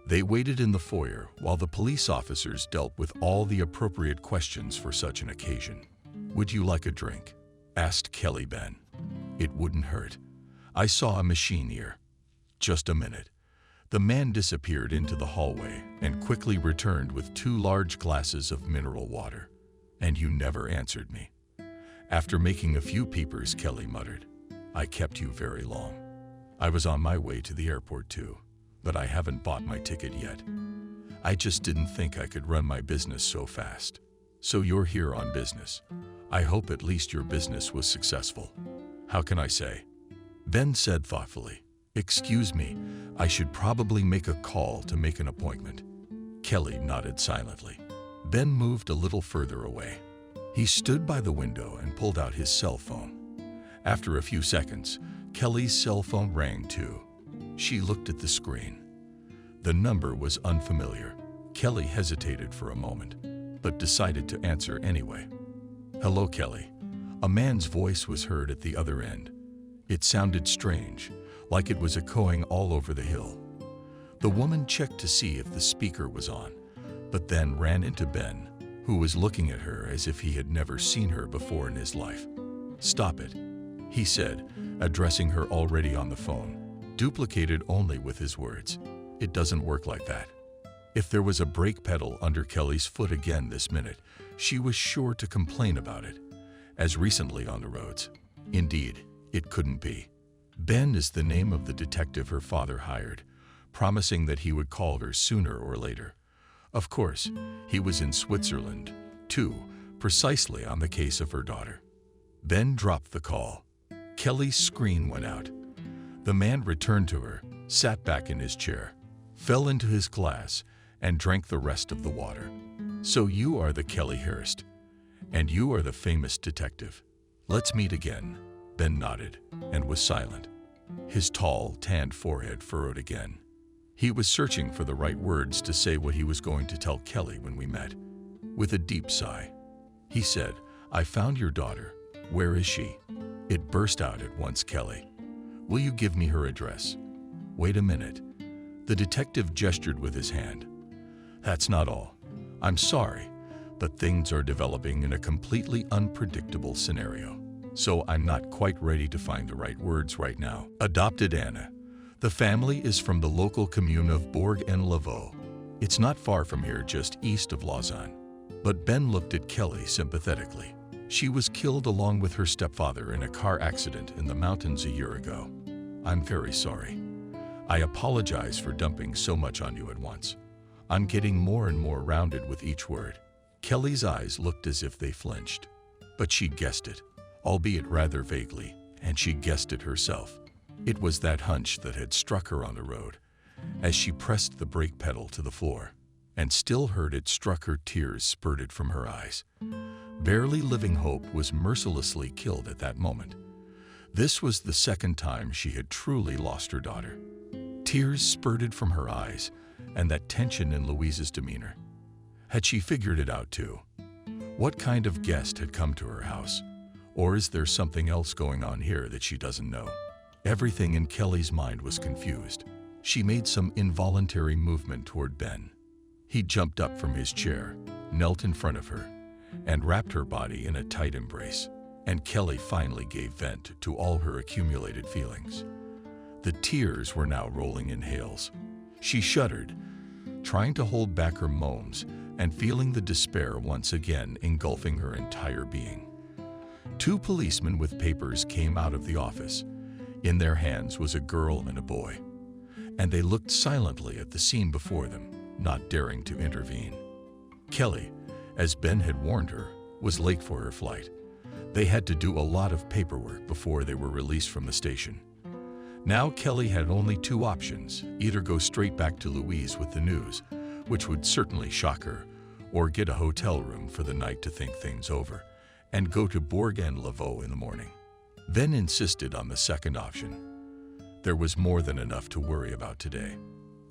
They waited in the foyer while the police officers dealt with all the appropriate questions for such an occasion. "Would you like a drink?" asked Kelly Ben. "It wouldn't hurt. I saw a machine here." "Just a minute." The man disappeared into the hallway and quickly returned with 2 large glasses of mineral water. "And you never answered me." After making a few peepers, Kelly muttered, "I kept you very long. I was on my way to the airport too, but I haven't bought my ticket yet. I just didn't think I could run my business so fast." "So you're here on business. I hope at least your business was successful." "How can I say?" Ben said thoughtfully. "Excuse me, I should probably make a call to make an appointment." Kelly nodded silently. Ben moved a little further away. He stood by the window and pulled out his cell phone. After a few seconds, Kelly's cell phone rang too. She looked at the screen. The number was unfamiliar. Kelly hesitated for a moment, but decided to answer anyway. "Hello, Kelly." A man's voice was heard at the other end. It sounded strange, like it was echoing all over the hill. The woman checked to see if the speaker was on, but then ran into Ben, who was looking at her as if he had never seen her before in his life. "Stop it," he said, addressing her already on the phone, duplicated only with his words. "It doesn't work like that." If there was a brake pedal under Kelly's foot again this minute, she was sure to complain about it. As recently on the roads. Indeed, it couldn't be. Ben is the name of the detective her father hired, promising that he would call her sooner or later. Of course, he was in Switzerland, too, precisely on the case of her daughter. Ben dropped the call. Kelly's screen went out. The man returned to her, sat back in his chair, fell into his glass, and drank the rest of the water. "So you are the Kelly Hurst, and you are the famous detective. Let's meet again." Ben nodded and was silent. His tall, tanned forehead furrowed again. He was searching for the right words to say what he was going to tell Kelly when we met. With a deep sigh, he said, "I found your daughter. Where is she?" It burst out at once. "Kelly, will you give me her address?" "Wait a minute." The detective gestured with his hand. "That's not all. I'm sorry, but things are developing in a completely unpredictable scenario. So I'm not quite ready to find the right words right now." Adopted Anna. The family is from the local commune of Bourg-en-Lavaux. It's not far from here, just east of Lausanne. But Ben looked at Kelly sympathetically. "She was killed along with her stepfather in a car accident in the mountains a year ago. I'm very sorry. I apologize for dumping so much on you at once. I'm getting more and more rounded with each word." Kelly's eyes looked as if they flinched. But she guessed it, albeit rather vaguely, and she guessed it herself. It was that hunch that had struck her on the road, as she pressed the brake pedal to the floor, and still heard it struck her. Tears spurted from her eyes. Barely living hope was mercilessly killed at that moment. This was the second time she had truly lost her daughter. Tears spurted from her eyes, and that tension in Louise's demeanor. Had she figured it out too? What kind of guest had come to her house? Or is there something else going on here that she doesn't know? Everything in Kelly's mind was confused. She made some involuntary movement toward Ben. He jumped up from his chair, knelt in front of her, and wrapped her body in a tight embrace. And Kelly finally gave vent to all her accumulated feelings. The tears were now rolling in hails. She shuddered, trying to hold back her moans and feeling the despair once again engulfing her entire being. 2 policemen with papers came out of the office. In their hands was a girl and a boy, and they looked silently at the scene before them, not daring to intervene. Kelly, as Ben had warned her, was late for her flight. They had to do a lot of paperwork before they were released from the station. Now Kelly had only 2 options: either go straight back to Louise with the news, which would certainly shock her, or get a hotel room for the night to think things over, and go to Bourg-en-Lavaux in the morning. Ben insisted on the second option. There was more than enough to worry about today.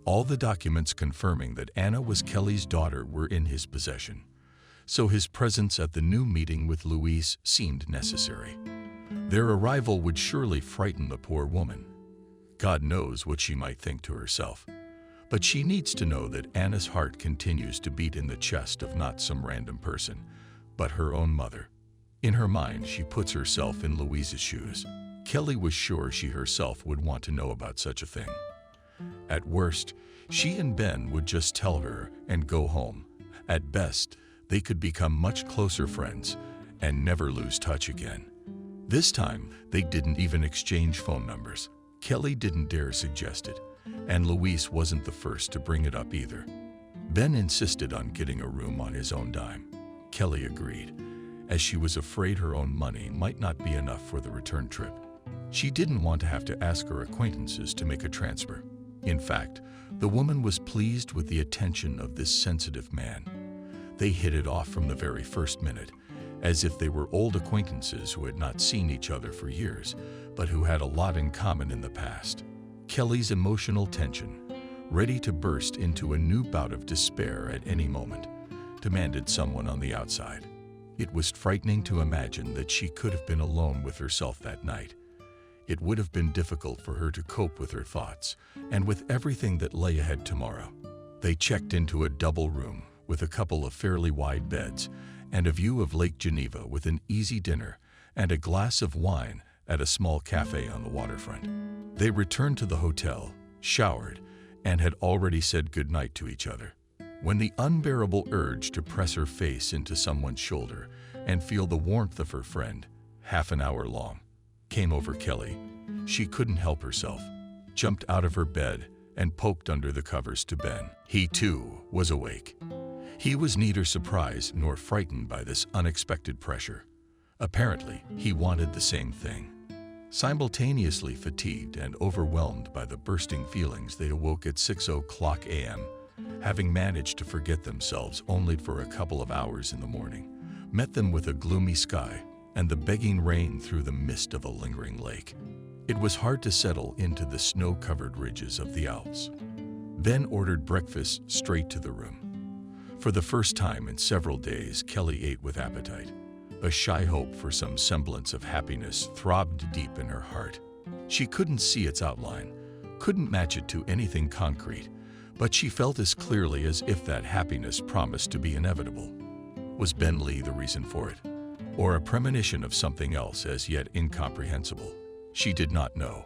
All the documents confirming that Anna was Kelly's daughter were in his possession, so his presence at the new meeting with Louise seemed necessary. Their arrival would surely frighten the poor woman. God knows what she might think to herself. But she needs to know that Anna's heart continues to beat in the chest of not some random person, but her own mother. In her mind, she puts herself in Louise's shoes. Kelly was sure she herself would want to know about such a thing. At worst, she and Ben would just tell her and go home. At best, they could become much closer friends and never lose touch again. This time, they didn't even exchange phone numbers. Kelly didn't dare suggest it, and Louise wasn't the first to bring it up either. Ben insisted on getting a room on his own dime. Kelly agreed, as she was afraid her own money might not be enough for the return trip. She didn't want to have to ask her acquaintances to make a transfer. In fact, the woman was pleased with the attention of this sensitive man. They hit it off from the very first minute, as if they were old acquaintances who had not seen each other for years, but who had a lot in common in the past. Kelly's emotional tension, ready to burst into a new bout of despair at any moment, demanded someone on the outside. It was frightening to imagine that she could have been alone with herself that night. It would have been difficult for her to cope with her thoughts and with everything that lay ahead tomorrow. They checked into a double room with a couple of fairly wide beds and a view of Lake Geneva with an easy dinner and a glass of wine at a small cafe on the waterfront. They returned to the hotel, showered, and had already said goodnight to each other, when the unbearable urge to press her face into someone's shoulder and feel the warmth of her friend, half an hour long, came over Kelly. She couldn't help herself, jumped out of her bed and poked under the covers to Ben. He too was awake. He was neither surprised nor frightened by this unexpected pressure. Apparently, he wanted the same thing. Simultaneously fatigued and overwhelmed by the bursting feelings, they awoke at 6:00 a.m., having managed to forget themselves only for a couple of hours in the morning, met them with a gloomy sky and the begging rain through the mist of a lingering lake. It was hard to settle into the snow-covered ridges of the Alps. Ben ordered breakfast straight to the room. For the first time in several days, Kelly ate with appetite. A shy hope for some semblance of happiness throbbed deep in her heart. She couldn't see its outline, couldn't match it to anything concrete, but she felt as clearly as if that happiness promised to be inevitable. Was Ben Lee the reason for it? Or a premonition of something else as yet incomprehensible? She did not know.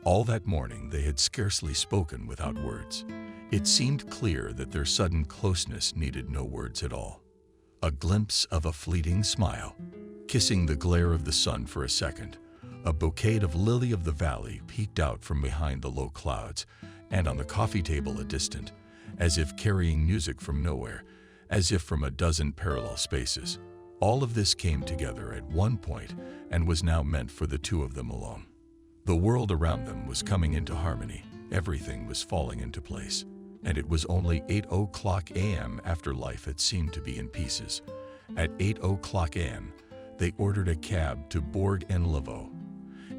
All that morning they had scarcely spoken without words. It seemed clear that their sudden closeness needed no words at all. A glimpse of a fleeting smile, kissing the glare of the sun for a second. A bouquet of lily of the valley peeked out from behind the low clouds, and on the coffee table a distant, as if carrying music from nowhere, as if from a dozen parallel spaces. All of this came together at one point and was now meant for the two of them alone. The world around them was coming into harmony. Everything was falling into place. And it was only 8:00 a.m. after life had seemed to be in pieces. At 8:00 a.m., they ordered a cab to Bourg en Lavaux,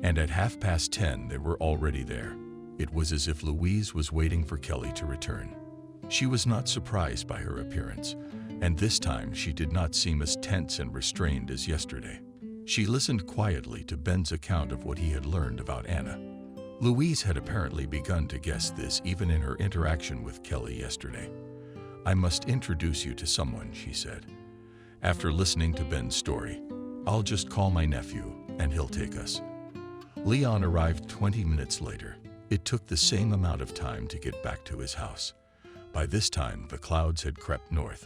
and at 10:30 they were already there. It was as if Louise was waiting for Kelly to return. She was not surprised by her appearance, and this time she did not seem as tense and restrained as yesterday. She listened quietly to Ben's account of what he had learned about Anna. Louise had apparently begun to guess this even in her interaction with Kelly yesterday. "I must introduce you to someone," she said. "After listening to Ben's story, I'll just call my nephew and he'll take us." Leon arrived 20 minutes later. It took the same amount of time to get back to his house. By this time, the clouds had crept north.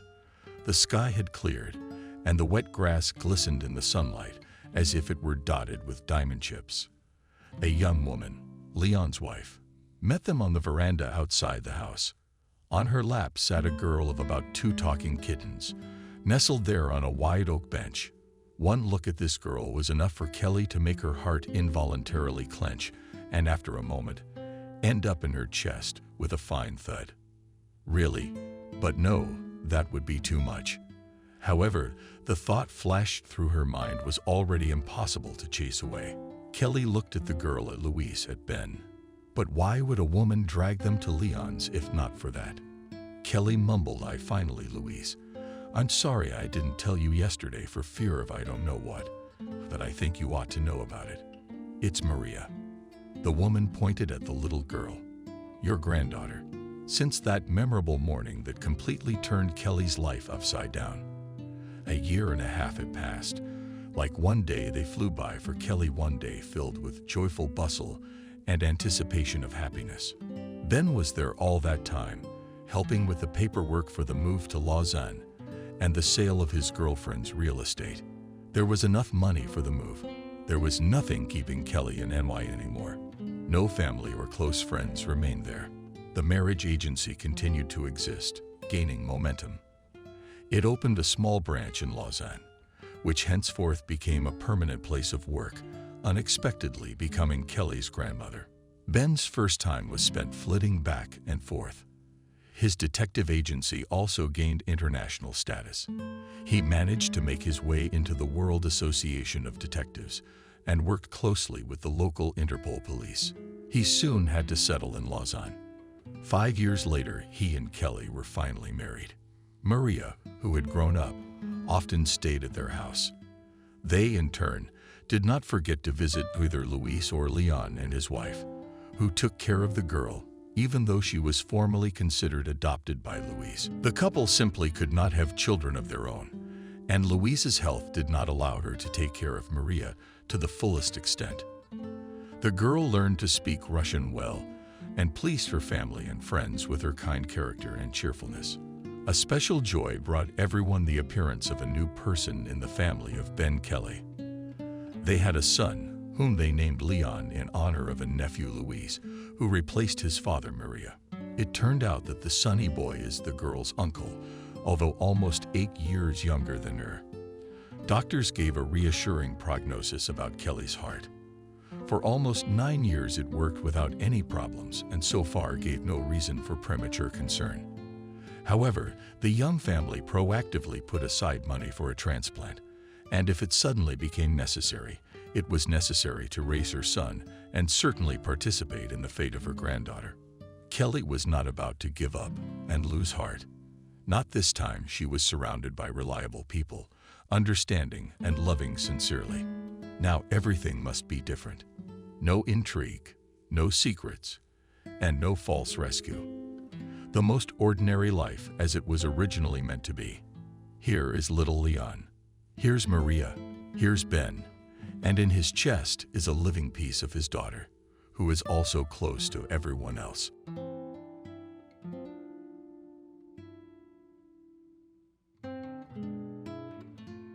The sky had cleared, and the wet grass glistened in the sunlight as if it were dotted with diamond chips. A young woman, Leon's wife, met them on the veranda outside the house. On her lap sat a girl of about 2 talking kittens, nestled there on a wide oak bench. One look at this girl was enough for Kelly to make her heart involuntarily clench, and after a moment, end up in her chest with a fine thud. Really? But no, that would be too much. However, the thought flashed through her mind was already impossible to chase away. Kelly looked at the girl, at Louise, at Ben. But why would a woman drag them to Leon's if not for that? Kelly mumbled, finally, Louise. "I'm sorry I didn't tell you yesterday for fear of I don't know what, but I think you ought to know about it. It's Maria." The woman pointed at the little girl. "Your granddaughter." Since that memorable morning that completely turned Kelly's life upside down. A year and a half had passed. Like one day they flew by for Kelly, one day filled with joyful bustle and anticipation of happiness. Ben was there all that time, helping with the paperwork for the move to Lausanne and the sale of his girlfriend's real estate. There was enough money for the move. There was nothing keeping Kelly in NY anymore. No family or close friends remained there. The marriage agency continued to exist, gaining momentum. It opened a small branch in Lausanne, which henceforth became a permanent place of work, unexpectedly becoming Kelly's grandmother. Ben's first time was spent flitting back and forth. His detective agency also gained international status. He managed to make his way into the World Association of Detectives and worked closely with the local Interpol police. He soon had to settle in Lausanne. 5 years later, he and Kelly were finally married. Maria, who had grown up, often stayed at their house. They, in turn, did not forget to visit either Luis or Leon and his wife, who took care of the girl, even though she was formally considered adopted by Luis. The couple simply could not have children of their own, and Luis's health did not allow her to take care of Maria to the fullest extent. The girl learned to speak Russian well and pleased her family and friends with her kind character and cheerfulness. A special joy brought everyone the appearance of a new person in the family of Ben Kelly. They had a son, whom they named Leon in honor of a nephew Luis, who replaced his father Maria. It turned out that the sonny boy is the girl's uncle, although almost 8 years younger than her. Doctors gave a reassuring prognosis about Kelly's heart. For almost 9 years it worked without any problems and so far gave no reason for premature concern. However, the young family proactively put aside money for a transplant, and if it suddenly became necessary, it was necessary to raise her son and certainly participate in the fate of her granddaughter. Kelly was not about to give up and lose heart. Not this time. She was surrounded by reliable people, understanding and loving sincerely. Now everything must be different. No intrigue, no secrets, and no false rescue. The most ordinary life as it was originally meant to be. Here is little Leon. Here's Maria. Here's Ben. And in his chest is a living piece of his daughter, who is also close to everyone else.